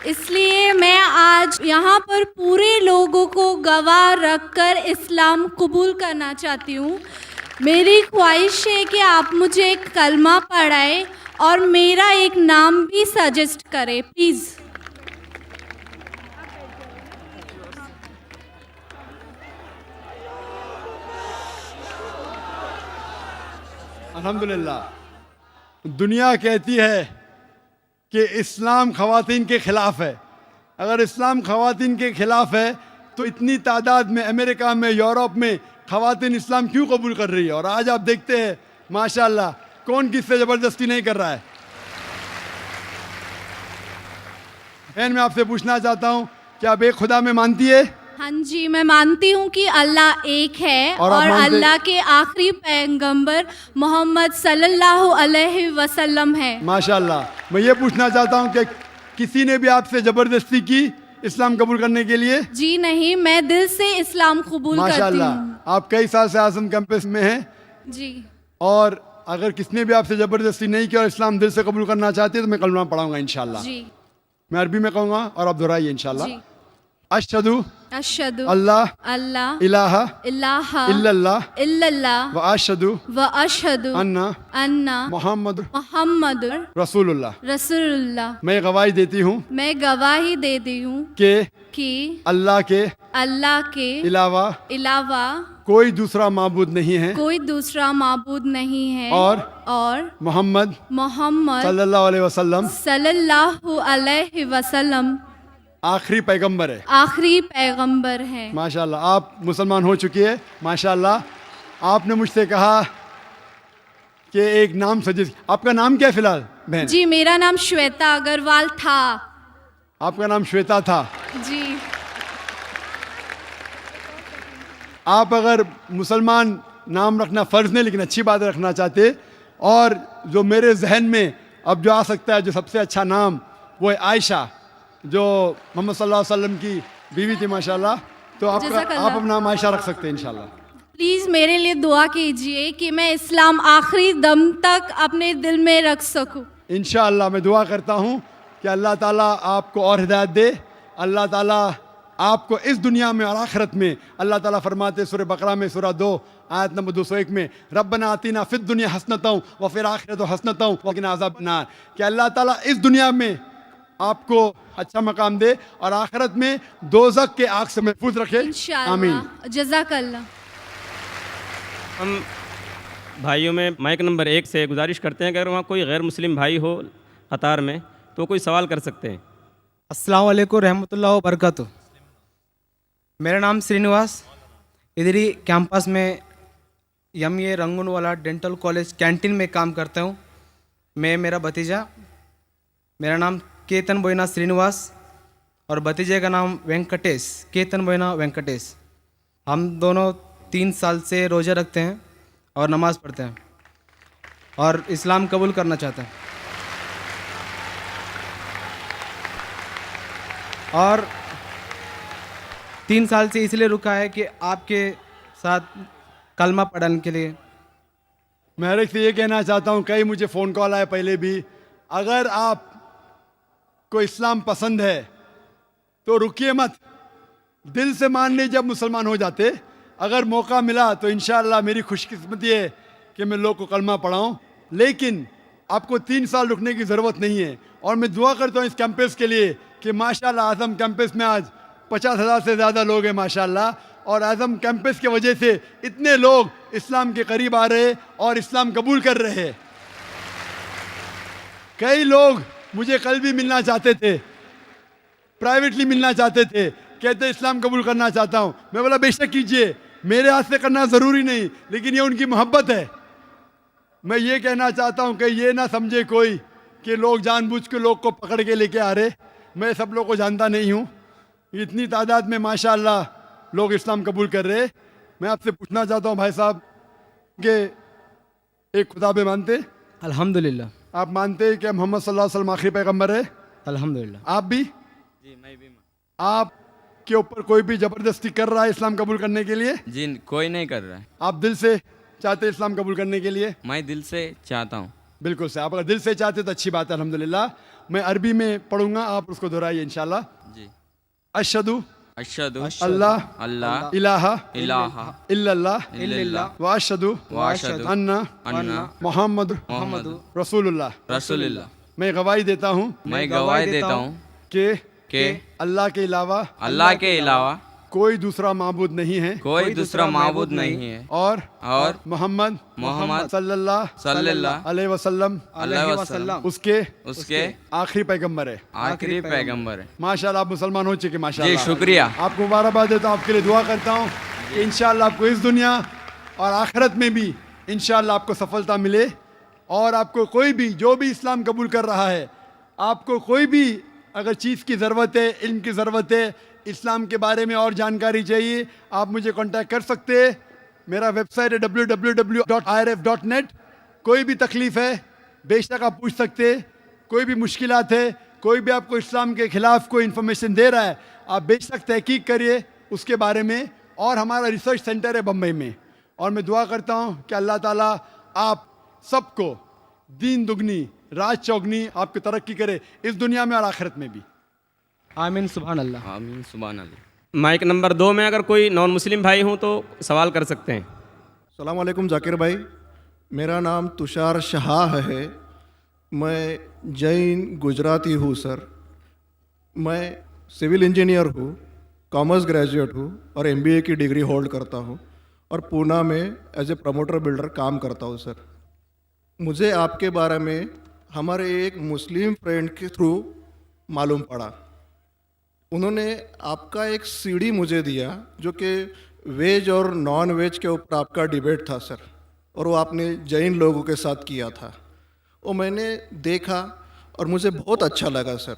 इसलिए मैं आज यहाँ पर पूरे लोगों को गवाह रखकर इस्लाम कबूल करना चाहती हूँ। मेरी ख्वाहिश है कि आप मुझे एक कलमा पढ़ाएं और मेरा एक नाम भी सजेस्ट करें प्लीज़। अल्हम्दुलिल्लाह। दुनिया कहती है कि इस्लाम ख़वातीन के ख़िलाफ़ है। अगर इस्लाम ख़वातीन के ख़िलाफ़ है तो इतनी तादाद में अमेरिका में, यूरोप में ख़वातीन इस्लाम क्यों कबूल कर रही है? और आज आप देखते हैं माशाअल्लाह कौन किससे ज़बरदस्ती नहीं कर रहा है। बहन, मैं आपसे पूछना चाहता हूँ कि आप एक खुदा में मानती है? हाँ जी, मैं मानती हूँ कि अल्लाह एक है और आप और मानते- अल्लाह के आखिरी पैगंबर मोहम्मद सल्लल्लाहु अलैहि वसल्लम है। माशाअल्लाह। मैं ये पूछना चाहता हूँ कि किसी ने भी आपसे ज़बरदस्ती की इस्लाम कबूल करने के लिए? जी नहीं, मैं दिल से इस्लाम कबूल करती माशाअल्लाह। हूँ। आप कई साल से आज़म कैंपस में हैं जी और अगर किसने भी आपसे ज़बरदस्ती नहीं किया और इस्लाम दिल से कबूल करना चाहते हैं तो मैं कलमा पढ़ाऊंगा इंशाल्लाह। जी मैं अरबी में कहूँगा और आप दोहराइए इंशाल्लाह। जी। अशहदु अशहदु अल्लाह अल्लाह इलाहा इलाहा इल्लल्लाह इल्लल्लाह व अशहदु व अशहदु अन्ना अन्ना मोहम्मद मोहम्मद रसूलुल्लाह। रसूलुल्लाह। मैं गवाही देती हूँ मैं गवाही देती हूँ कि अल्लाह के अल्लाह के अलावा अलावा कोई दूसरा माबूद नहीं है कोई दूसरा माबूद नहीं है और मोहम्मद मोहम्मद सल्लल्लाहु अलैहि वसल्लम सल्लल्लाहु अलैहि वसल्लम आखिरी पैगंबर है। आखिरी पैगंबर है। माशाल्लाह, आप मुसलमान हो चुकी है। माशाल्लाह। आपने मुझसे कहा कि एक नाम सजेस्ट। आपका नाम क्या है फिलहाल बहन? जी, मेरा नाम श्वेता अग्रवाल था। आपका नाम श्वेता था। जी आप अगर मुसलमान नाम रखना फ़र्ज़ नहीं लेकिन अच्छी बात रखना चाहते, और जो मेरे जहन में अब जो आ सकता है जो सबसे अच्छा नाम वो है आयशा, जो मोहम्मद सल्लल्लाहु अलैहि वसल्लम की बीवी थी माशाल्लाह। तो आप जज़ाकल्लाह। नाम आयशा रख सकते हैं इंशाल्लाह। प्लीज़ मेरे लिए दुआ कीजिए कि मैं इस्लाम आखिरी दम तक अपने दिल में रख सकूं। इंशाअल्लाह मैं दुआ करता हूँ कि अल्लाह ताला आपको और हिदायत दे। अल्लाह ताला आपको इस दुनिया में और आखिरत में, अल्लाह ताला फरमाते सूरह बकरा में सूरह 2 आयत नंबर 201 में, रब्बना आतिना फिद दुनिया हसनतों व फिर आखिरत हसनतों वक़िना अज़ाबन नार, कि अल्लाह ताला इस दुनिया में आपको अच्छा मकाम दे और आखिरत में दोज़ख के आग से महफूज रखे। आमीन। इंशाअल्लाह। जज़ाकल्लाह। हम भाइयों में माइक नंबर 1 से गुजारिश करते हैं कि अगर वहाँ कोई गैर मुस्लिम भाई हो कतार में तो कोई सवाल कर सकते हैं। अस्सलाम वालेकुम रहमतुल्लाह व बरकातुह। मेरा नाम श्रीनिवास, इधर ही कैंपस में MA Rangoonwala dental college canteen में काम करता हूँ। मैं, मेरा भतीजा, मेरा नाम केतन बोइना श्रीनिवास और भतीजे का नाम वेंकटेश, केतन बोइना वेंकटेश। हम दोनों 3 साल से रोज़ा रखते हैं और नमाज़ पढ़ते हैं और इस्लाम कबूल करना चाहते हैं। और 3 साल से इसलिए रुका है कि आपके साथ कलमा पढ़ने के लिए। मैं हर एक से ये कहना चाहता हूँ, कई मुझे फ़ोन कॉल आए पहले भी, अगर आप को इस्लाम पसंद है तो रुकिए मत, दिल से मान लीजिए। जब मुसलमान हो जाते, अगर मौका मिला तो इंशाअल्लाह मेरी खुशकिस्मती है कि मैं लोग को कलमा पढ़ाऊँ लेकिन आपको 3 साल रुकने की ज़रूरत नहीं है। और मैं दुआ करता हूँ इस कैंपस के लिए कि माशाल्लाह आज़म कैंपस में आज 50,000 से ज़्यादा लोग हैं माशाल्लाह, और आज़म कैंपस की वजह से इतने लोग इस्लाम के करीब आ रहे और इस्लाम कबूल कर रहे हैं। कई लोग मुझे कल भी मिलना चाहते थे, प्राइवेटली मिलना चाहते थे, कहते इस्लाम कबूल करना चाहता हूँ। मैं बोला बेशक कीजिए, मेरे हाथ से करना ज़रूरी नहीं, लेकिन ये उनकी मोहब्बत है। मैं ये कहना चाहता हूँ कि ये ना समझे कोई कि लोग जानबूझ के लोग को पकड़ के लेके आ रहे। मैं सब लोग को जानता नहीं हूँ, इतनी तादाद में माशाल्लाह लोग इस्लाम कबूल कर रहे। मैं आपसे पूछना चाहता हूँ भाई साहब कि एक खुदा पे मानते? अल्हम्दुलिल्लाह। आप मानते हैं कि मोहम्मद सल्लल्लाहु अलैहि वसल्लम आखिरी पैगंबर है? अल्हम्दुलिल्लाह। आप भी? जी मैं भी। आप के ऊपर कोई भी जबरदस्ती कर रहा है इस्लाम कबूल करने के लिए? जी कोई नहीं कर रहा है। आप दिल से चाहते हैं इस्लाम कबूल करने के लिए? मैं दिल से चाहता हूँ। बिल्कुल से, आप अगर दिल से चाहते तो अच्छी बात है, अल्हम्दुलिल्लाह। मैं अरबी में पढ़ूंगा, आप उसको दोहराइए इंशाल्लाह। जी। अशहदु अशहदु अल्लाह अल्लाह इलाहा इलाहा इल्लल्लाह इल्लल्लाह व अशहदु वाशहदु अन्ना अन्ना मोहम्मद मोहम्मद रसूलुल्लाह। रसूलुल्लाह। मैं गवाही देता हूँ मैं गवाही देता हूँ कि कि अल्लाह के अलावा अल्लाह के अलावा कोई दूसरा माबूद नहीं है कोई दूसरा माबूद नहीं है और और मोहम्मद मोहम्मद सल्लल्लाहु सल्लल्लाहु अलैहि वसल्लम अलैहि वसल्लम उसके उसके आखिरी पैगंबर है। आखिरी पैगंबर है। माशाल्लाह आप मुसलमान हो चुके जी माशाल्लाह। शुक्रिया। आपको मुबारकबाद देता हूँ, आपके लिए दुआ करता हूँ कि इंशाल्लाह आपको इस दुनिया और आखिरत में भी इंशाल्लाह आपको सफलता मिले। और आपको कोई भी जो भी इस्लाम कबूल कर रहा है, आपको कोई भी अगर चीज़ की ज़रूरत है, इल्म की ज़रूरत है, इस्लाम के बारे में और जानकारी चाहिए, आप मुझे कांटेक्ट कर सकते हैं। मेरा वेबसाइट है www.irf.net। कोई भी तकलीफ़ है बेशक आप पूछ सकते हैं, कोई भी मुश्किलात है, कोई भी आपको इस्लाम के ख़िलाफ़ कोई इन्फॉर्मेशन दे रहा है, आप बेशक तहकीक करिए उसके बारे में। और हमारा रिसर्च सेंटर है बम्बई में। और मैं दुआ करता हूँ कि अल्लाह ताला आप सबको दीन दुगनी राज चौगनी आपकी तरक्की करे, इस दुनिया में और आखिरत में भी। आमीन सुभान अल्लाह। आमीन सुभान अल्लाह। माइक नंबर 2 में अगर कोई नॉन मुस्लिम भाई हों तो सवाल कर सकते हैं। अस्सलाम वालेकुम जाकिर भाई, मेरा नाम तुषार शाह है। मैं जैन गुजराती हूँ सर। मैं सिविल इंजीनियर हूँ, कॉमर्स ग्रेजुएट हूँ और MBA की डिग्री होल्ड करता हूँ और पूना में एज ए प्रमोटर बिल्डर काम करता हूँ सर। मुझे आपके बारे में हमारे एक मुस्लिम फ्रेंड के थ्रू मालूम पड़ा। उन्होंने आपका एक CD मुझे दिया जो कि वेज और नॉन वेज के ऊपर आपका डिबेट था सर, और वो आपने जैन लोगों के साथ किया था। वो मैंने देखा और मुझे बहुत अच्छा लगा सर,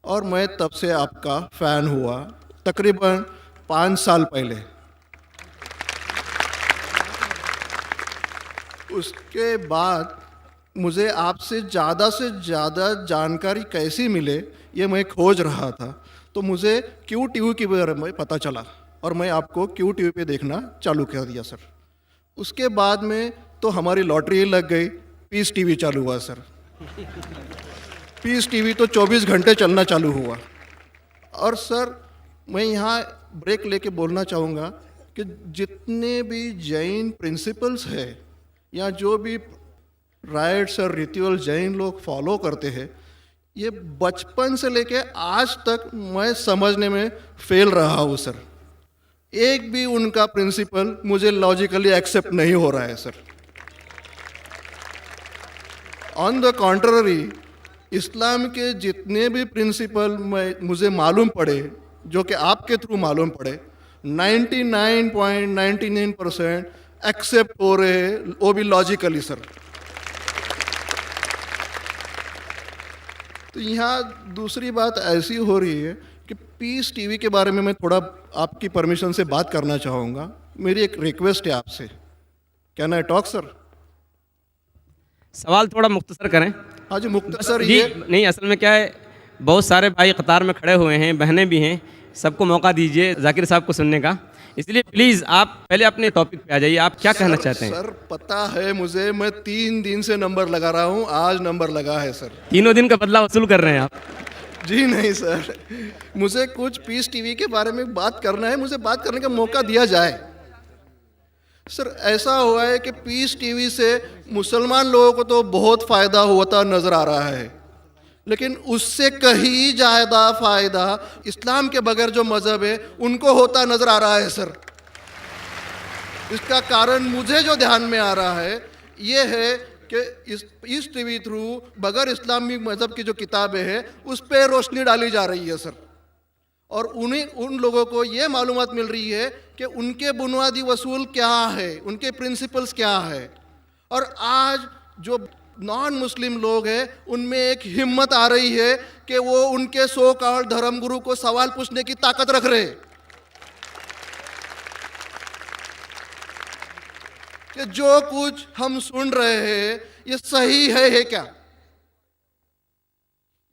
और मैं तब से आपका फ़ैन हुआ तकरीबन 5 साल पहले। उसके बाद मुझे आपसे ज़्यादा जानकारी कैसी मिले ये मैं खोज रहा था, तो मुझे QTV के बारे में पता चला और मैं आपको QTV पे देखना चालू कर दिया सर। उसके बाद में तो हमारी लॉटरी लग गई, पीस TV चालू हुआ सर। पीस TV तो 24 घंटे चलना चालू हुआ। और सर मैं यहाँ ब्रेक लेके बोलना चाहूँगा कि जितने भी जैन प्रिंसिपल्स है या जो भी राइट्स और रिचुअल जैन लोग फॉलो करते हैं, ये बचपन से लेके आज तक मैं समझने में फेल रहा हूँ सर। एक भी उनका प्रिंसिपल मुझे लॉजिकली एक्सेप्ट नहीं हो रहा है सर। ऑन द कॉन्ट्ररी इस्लाम के जितने भी प्रिंसिपल मुझे मालूम पड़े, जो कि आपके थ्रू मालूम पड़े, 99.99% एक्सेप्ट हो रहे हैं, वो भी लॉजिकली सर। तो यहाँ दूसरी बात ऐसी हो रही है कि पीस TV के बारे में मैं थोड़ा आपकी परमिशन से बात करना चाहूँगा। मेरी एक रिक्वेस्ट है आपसे, कैन आई टॉक सर? सवाल थोड़ा मुख्तसर करें। हाँ जी मुख्तसर जी ये नहीं, असल में क्या है, बहुत सारे भाई कतार में खड़े हुए हैं, बहनें भी हैं, सबको मौका दीजिए जाकिर साहब को सुनने का। इसलिए प्लीज़ आप पहले अपने टॉपिक पे आ जाइए, आप क्या कहना चाहते हैं? सर पता है मुझे, मैं 3 दिन से नंबर लगा रहा हूँ, आज नंबर लगा है सर। 3 दिन का बदला वसूल कर रहे हैं आप? जी नहीं सर, मुझे कुछ पीस TV के बारे में बात करना है, मुझे बात करने का मौका दिया जाए सर ऐसा हुआ है कि पीस टीवी से मुसलमान लोगों को तो बहुत फ़ायदा होता नज़र आ रहा है, लेकिन उससे कहीं ज़्यादा फ़ायदा इस्लाम के बगैर जो मज़हब है उनको होता नज़र आ रहा है सर। इसका कारण मुझे जो ध्यान में आ रहा है ये है कि इस टीवी थ्रू बगैर इस्लामी मज़हब की जो किताबें हैं उस पर रोशनी डाली जा रही है सर, और उन लोगों को ये मालूमात मिल रही है कि उनके बुनियादी वसूल क्या है, उनके प्रिंसिपल्स क्या है। और आज जो नॉन मुस्लिम लोग हैं उनमें एक हिम्मत आ रही है कि वो उनके सो कॉल्ड धर्मगुरु को सवाल पूछने की ताकत रख रहे हैं कि जो कुछ हम सुन रहे हैं ये सही है क्या,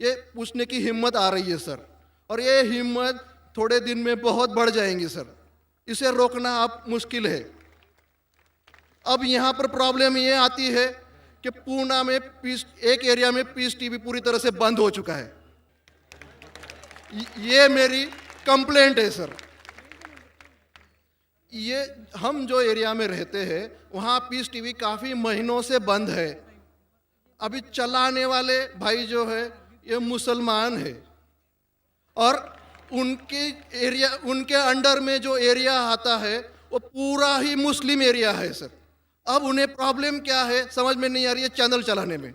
ये पूछने की हिम्मत आ रही है सर। और ये हिम्मत थोड़े दिन में बहुत बढ़ जाएंगी सर, इसे रोकना अब मुश्किल है। अब यहाँ पर प्रॉब्लम ये आती है कि पूना में एक एरिया में पीस टीवी पूरी तरह से बंद हो चुका है। ये मेरी कंप्लेंट है सर। ये हम जो एरिया में रहते हैं वहाँ पीस टीवी काफ़ी महीनों से बंद है। अभी चलाने वाले भाई जो है ये मुसलमान है और उनके अंडर में जो एरिया आता है वो पूरा ही मुस्लिम एरिया है सर। अब उन्हें प्रॉब्लम क्या है समझ में नहीं आ रही है। चैनल चलाने में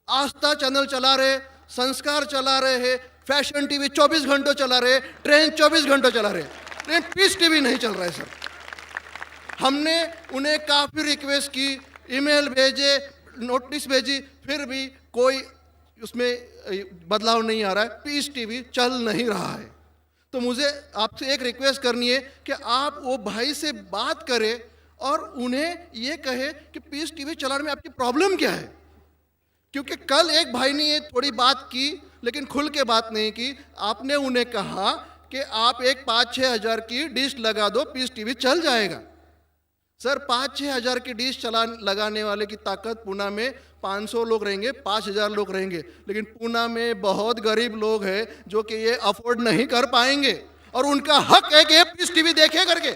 आस्था चैनल चला रहे, संस्कार चला रहे हैं, फैशन टीवी 24 घंटों चला रहे, ट्रेन 24 घंटों चला रहे, लेकिन पीस टीवी नहीं चल रहा है सर। हमने उन्हें काफ़ी रिक्वेस्ट की, ईमेल भेजे, नोटिस भेजी, फिर भी कोई उसमें बदलाव नहीं आ रहा है, पीस टीवी चल नहीं रहा है। तो मुझे आपसे एक रिक्वेस्ट करनी है कि आप वो भाई से बात करें और उन्हें ये कहे कि पीस टीवी चलाने में आपकी प्रॉब्लम क्या है। क्योंकि कल एक भाई ने ये थोड़ी बात की लेकिन खुल के बात नहीं की। आपने उन्हें कहा कि आप एक 5-6 हज़ार की डिश लगा दो, पीस टीवी चल जाएगा। सर 5-6 हज़ार की डिश लगाने वाले की ताकत पूना में 500 लोग रहेंगे, 5,000 लोग रहेंगे, लेकिन पूना में बहुत गरीब लोग हैं जो कि ये अफोर्ड नहीं कर पाएंगे और उनका हक है कि ये पीस टीवी देखे करके।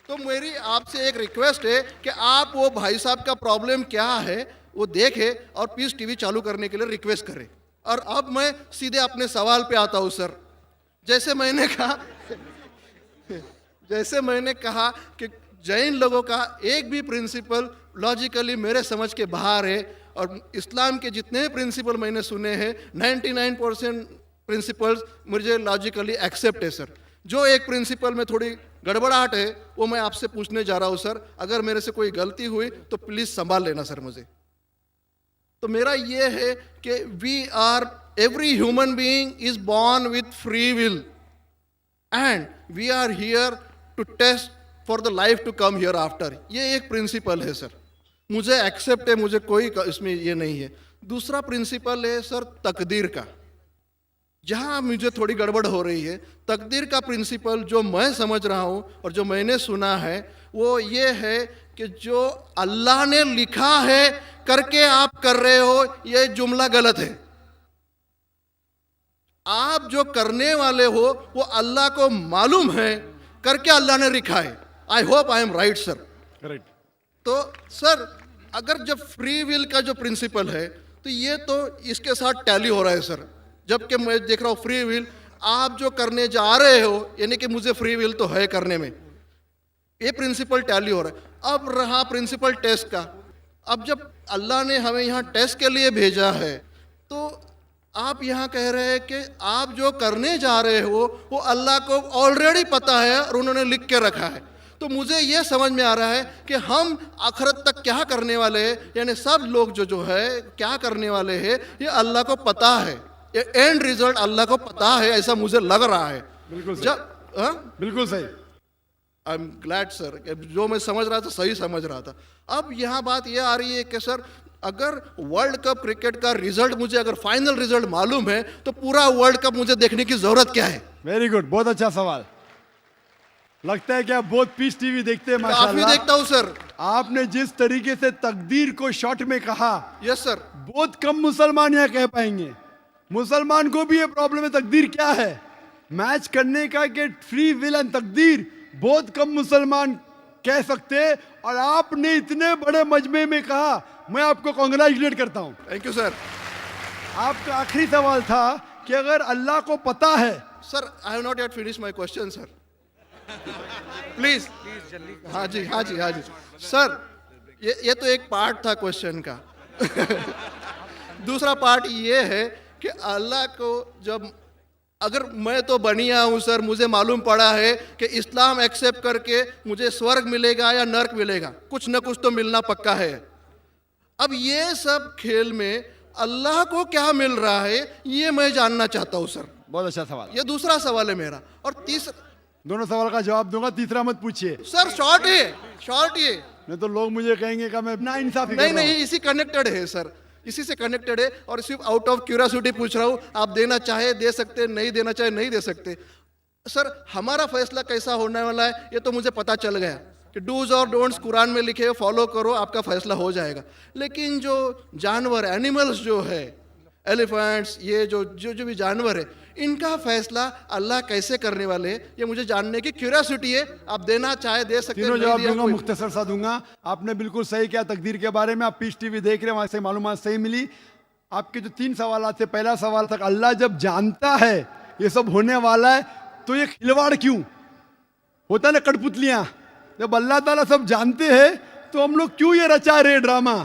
तो मेरी आपसे एक रिक्वेस्ट है कि आप वो भाई साहब का प्रॉब्लम क्या है वो देखें और पीस टीवी चालू करने के लिए रिक्वेस्ट करें। और अब मैं सीधे अपने सवाल पे आता हूँ सर। जैसे मैंने कहा कि जैन लोगों का एक भी प्रिंसिपल लॉजिकली मेरे समझ के बाहर है और इस्लाम के जितने प्रिंसिपल मैंने सुने हैं 99% प्रिंसिपल्स मुझे लॉजिकली एक्सेप्ट है सर। जो एक प्रिंसिपल में थोड़ी गड़बड़ाहट है वो मैं आपसे पूछने जा रहा हूँ सर। अगर मेरे से कोई गलती हुई तो प्लीज़ संभाल लेना सर मुझे। तो मेरा ये है कि every human being is born with free will and we are here to test for the life to come hereafter. ये एक प्रिंसिपल है सर, मुझे एक्सेप्ट है, मुझे कोई इसमें ये नहीं है। दूसरा प्रिंसिपल है सर तकदीर का, जहाँ मुझे थोड़ी गड़बड़ हो रही है। तकदीर का प्रिंसिपल जो मैं समझ रहा हूँ और जो मैंने सुना है वो ये है कि जो अल्लाह ने लिखा है करके आप कर रहे हो, ये जुमला गलत है। आप जो करने वाले हो वो अल्लाह को मालूम है करके अल्लाह ने लिखा है। I hope I am right sir. Correct. तो सर अगर जब फ्री विल का जो प्रिंसिपल है तो ये तो इसके साथ टैली हो रहा है सर। जबकि मैं देख रहा हूँ फ्री विल आप जो करने जा रहे हो, यानी कि मुझे फ्री विल तो है करने में, ये प्रिंसिपल टैली हो रहा है। अब रहा प्रिंसिपल टेस्ट का। अब जब अल्लाह ने हमें यहाँ टेस्ट के लिए भेजा है तो आप यहाँ कह रहे हैं कि आप जो करने जा रहे हो वो अल्लाह को ऑलरेडी पता है और उन्होंने लिख के रखा है। तो मुझे ये समझ में आ रहा है कि हम आखिरत तक क्या करने वाले हैं, यानी सब लोग जो है क्या करने वाले हैं ये अल्लाह को पता है, ये एंड रिजल्ट अल्लाह को पता है, ऐसा मुझे लग रहा है। बिल्कुल सही। बिल्कुल सही। आई एम ग्लैड सर, जो मैं समझ रहा था सही समझ रहा था। अब यहाँ बात ये आ रही है कि सर अगर वर्ल्ड कप क्रिकेट का रिजल्ट मुझे अगर फाइनल रिजल्ट मालूम है तो पूरा वर्ल्ड कप मुझे देखने की जरूरत क्या है? वेरी गुड, बहुत अच्छा सवाल। लगता है कि आप बहुत पीस टीवी देखते हैं माशाल्लाह। काफी देखता हूँ सर। आपने जिस तरीके से तकदीर को शॉर्ट में कहा, यस सर, बहुत कम मुसलमान यहाँ कह पाएंगे। मुसलमान को भी ये प्रॉब्लम है तकदीर क्या है, मैच करने का कि फ्री विल एंड तकदीर बहुत कम मुसलमान कह सकते हैं, और आपने इतने बड़े मजमे में कहा, मैं आपको कांग्रेचुलेट करता हूं। Thank you sir. आपका आखिरी सवाल था कि अगर अल्लाह को पता है, sir I have not yet finish my question sir, please. हाँ जी हाँ जी हाँ जी सर, ये तो एक पार्ट था क्वेश्चन का। दूसरा पार्ट ये है कि अल्लाह को जब, अगर मैं तो बनिया हूँ सर, मुझे मालूम पड़ा है कि इस्लाम एक्सेप्ट करके मुझे स्वर्ग मिलेगा या नर्क मिलेगा, कुछ न कुछ तो मिलना पक्का है। अब ये सब खेल में अल्लाह को क्या मिल रहा है, ये मैं जानना चाहता हूँ सर। बहुत अच्छा सवाल। ये दूसरा सवाल है मेरा। और तीसरा, दोनों सवाल का जवाब दूंगा, तीसरा मत पूछिए, सर शॉर्ट है, शॉर्ट ये। नहीं तो लोग मुझे कहेंगे कि मैं ना इंसाफी कर नहीं रहा हूं। नहीं, इसी कनेक्टेड है सर, इसी से कनेक्टेड है। और सिर्फ आउट ऑफ क्यूरियोसिटी पूछ रहा हूँ, आप देना चाहे दे सकते, नहीं देना चाहे नहीं दे सकते। सर हमारा फैसला कैसा होने वाला है ये तो मुझे पता चल गया कि डूज और डोंट्स कुरान में लिखे, फॉलो करो, आपका फैसला हो जाएगा। लेकिन जो जानवर, एनिमल्स जो है, एलिफेंट्स, ये जो जो जो भी जानवर है, इनका फैसला अल्लाह कैसे करने वाले हैं, ये मुझे जानने की क्यूरियोसिटी है। आप देना चाहे दे सकते हैं, तीनों नहीं जवाब दिया दूंगा, कोई- मुख्तसर सा दूंगा। आपने बिल्कुल सही किया तकदीर के बारे में, आप पीस टीवी देख रहे हैं, वहां से मालूमात सही मिली। आपके जो 3 सवाल थे, पहला सवाल था अल्लाह जब जानता है ये सब होने वाला है तो ये खिलवाड़ क्यों होता है ना, कठपुतलियां। जब अल्लाह ताला सब जानते हैं तो हम लोग क्यों ये रचा रहे ड्रामा,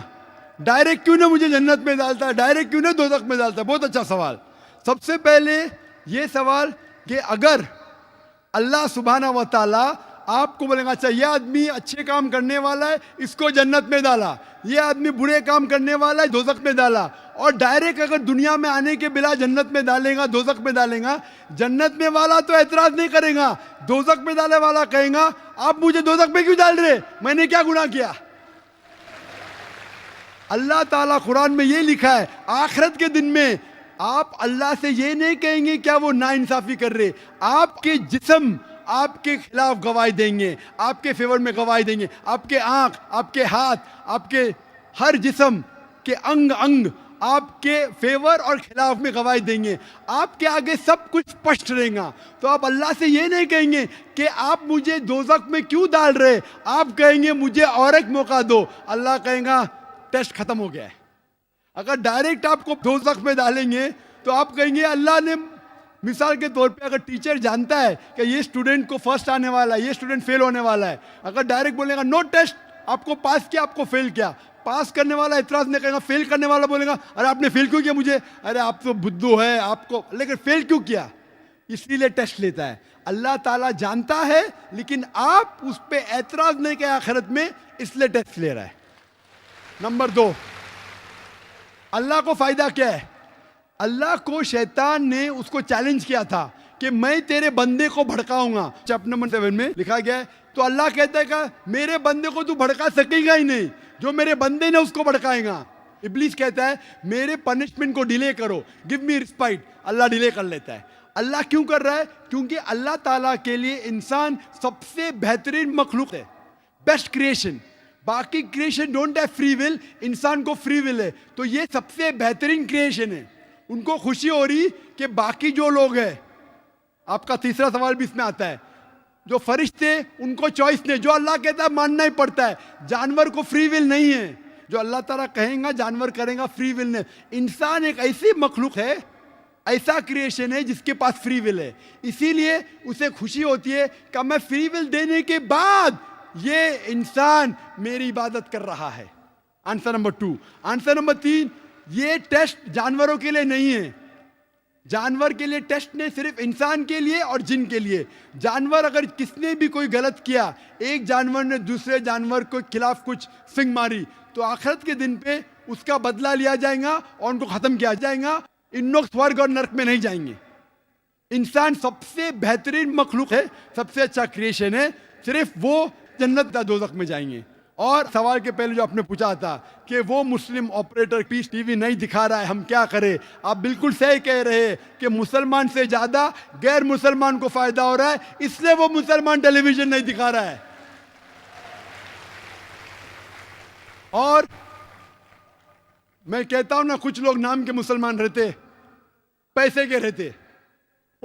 डायरेक्ट क्यों ना मुझे जन्नत में डालता है, डायरेक्ट क्यों ना दोज़ख में डालता है। बहुत अच्छा सवाल। सबसे पहले ये सवाल कि अगर अल्लाह सुब्हाना व तआला आपको बोलेगा अच्छा ये आदमी अच्छे काम करने वाला है, इसको जन्नत में डाला, ये आदमी बुरे काम करने वाला है, दोज़ख में डाला, और डायरेक्ट अगर दुनिया में आने के बिला जन्नत में डालेगा, दोज़ख में डालेगा, जन्नत में वाला तो एतराज नहीं करेगा, दोज़ख में डाले वाला कहेगा आप मुझे दोज़ख में क्यों डाल रहे, मैंने क्या गुनाह किया। अल्लाह ताला कुरान में ये लिखा है, आखिरत के दिन में आप अल्लाह से ये नहीं कहेंगे क्या वो नाइंसाफी कर रहे, आपके जिस्म आपके खिलाफ गवाही देंगे, आपके फेवर में गवाही देंगे, आपके आंख, आपके हाथ, आपके हर जिस्म के अंग अंग आपके फेवर और खिलाफ में गवाही देंगे, आपके आगे सब कुछ स्पष्ट रहेगा। तो आप अल्लाह से ये नहीं कहेंगे कि आप मुझे दोज़ख में क्यों डाल रहे, आप कहेंगे मुझे और एक मौका दो। अल्लाह कहेगा टेस्ट खत्म हो गया है। अगर डायरेक्ट आपको दोज़ख में डालेंगे तो आप कहेंगे अल्लाह ने, मिसाल के तौर पे अगर टीचर जानता है कि ये स्टूडेंट को फर्स्ट आने वाला है, ये स्टूडेंट फेल होने वाला है, अगर डायरेक्ट बोलेगा नो टेस्ट, आपको पास किया, आपको फेल किया, पास करने वाला इतराज नहीं करेगा, फेल करने वाला बोलेगा अरे आपने फेल क्यों किया मुझे, अरे आप तो बुद्धू है आपको, लेकिन फेल क्यों किया, इसीलिए टेस्ट लेता है। अल्लाह ताला जानता है लेकिन आप उस पर एतराज नहीं किया आखिरत में, इसलिए टेस्ट ले रहा है। नंबर 2, अल्लाह को फायदा क्या है। अल्लाह को शैतान ने उसको चैलेंज किया था कि मैं तेरे बंदे को भड़काऊंगा, चैप्टर नंबर 7 में लिखा गया है। तो अल्लाह कहता है कि मेरे बंदे को तू भड़का सकेगा ही नहीं, जो मेरे बंदे ने उसको भड़काएगा। इब्लीस कहता है मेरे पनिशमेंट को डिले करो, गिव मी रिस्पाइट, अल्लाह डिले कर लेता है। अल्लाह क्यों कर रहा है, क्योंकि अल्लाह ताला के लिए इंसान सबसे बेहतरीन मखलूक है, बेस्ट क्रिएशन। बाकी creation don't have free will, इंसान को फ्री विल है, तो ये सबसे बेहतरीन क्रिएशन है। उनको खुशी हो रही कि बाकी जो लोग हैं, आपका तीसरा सवाल भी इसमें आता है, जो फरिश्ते उनको चॉइस नहीं, जो अल्लाह कहता है मानना ही पड़ता है। जानवर को फ्री विल नहीं है, जो अल्लाह ताला कहेगा जानवर करेगा, फ्री विल नहीं। इंसान एक ऐसी मखलूक है, ऐसा क्रिएशन है जिसके पास फ्री विल है, इसीलिए उसे खुशी होती है कि मैं फ्री विल देने के बाद ये इंसान मेरी इबादत कर रहा है। Answer number 2। आंसर नंबर 3, ये टेस्ट जानवरों के लिए नहीं है, जानवर के लिए टेस्ट नहीं, सिर्फ इंसान के लिए और जिन के लिए। जानवर अगर किसने भी कोई गलत किया, एक जानवर ने दूसरे जानवर के खिलाफ कुछ सिंग मारी, तो आखिरत के दिन पे उसका बदला लिया जाएगा और उनको खत्म किया जाएगा। इन लोग स्वर्ग और नरक में नहीं जाएंगे। इंसान सबसे बेहतरीन मखलूक है, सबसे अच्छा क्रिएशन है, सिर्फ वो जन्नत या दोज़ख में जाएंगे। और सवाल के पहले जो आपने पूछा था कि वो मुस्लिम ऑपरेटर पीस टीवी नहीं दिखा रहा है, हम क्या करें, आप बिल्कुल सही कह रहे हैं कि मुसलमान से ज्यादा गैर मुसलमान को फायदा हो रहा है, इसलिए वो मुसलमान टेलीविजन नहीं दिखा रहा है। और मैं कहता हूं ना, कुछ लोग नाम के मुसलमान रहते, पैसे के रहते,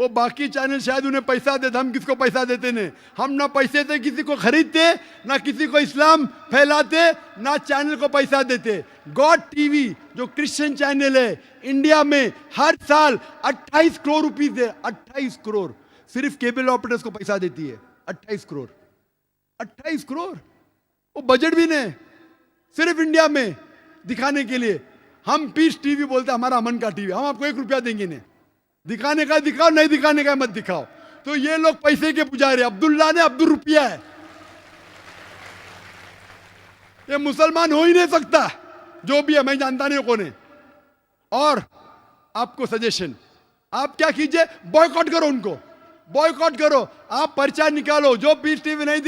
वो बाकी चैनल शायद उन्हें पैसा देते, हम किसको पैसा देते नहीं। हम ना पैसे से किसी को खरीदते, ना किसी को इस्लाम फैलाते, ना चैनल को पैसा देते। गॉड टीवी जो क्रिश्चियन चैनल है इंडिया में हर साल 28 करोड़ रुपीस है, 28 करोड़ सिर्फ केबल ऑपरेटर्स को पैसा देती है। 28 करोड़, 28 करोड़ वो बजट भी नहीं, सिर्फ इंडिया में दिखाने के लिए। हम पीस टीवी बोलते हमारा अमन का टीवी, हम आपको 1 रुपया देंगे नहीं, दिखाने का दिखाओ, नहीं दिखाने का मत दिखाओ। तो ये लोग पैसे के पुजारी, अब्दुल्ला ने अब्दुल रुपया है, ये मुसलमान हो ही नहीं सकता। जो भी है मैं जानता नहीं कौन है। और आपको सजेशन, आप क्या कीजिए, बॉयकॉट करो उनको, बॉयकॉट करो, आप पर्चा निकालो। जो पीस टीवी नहीं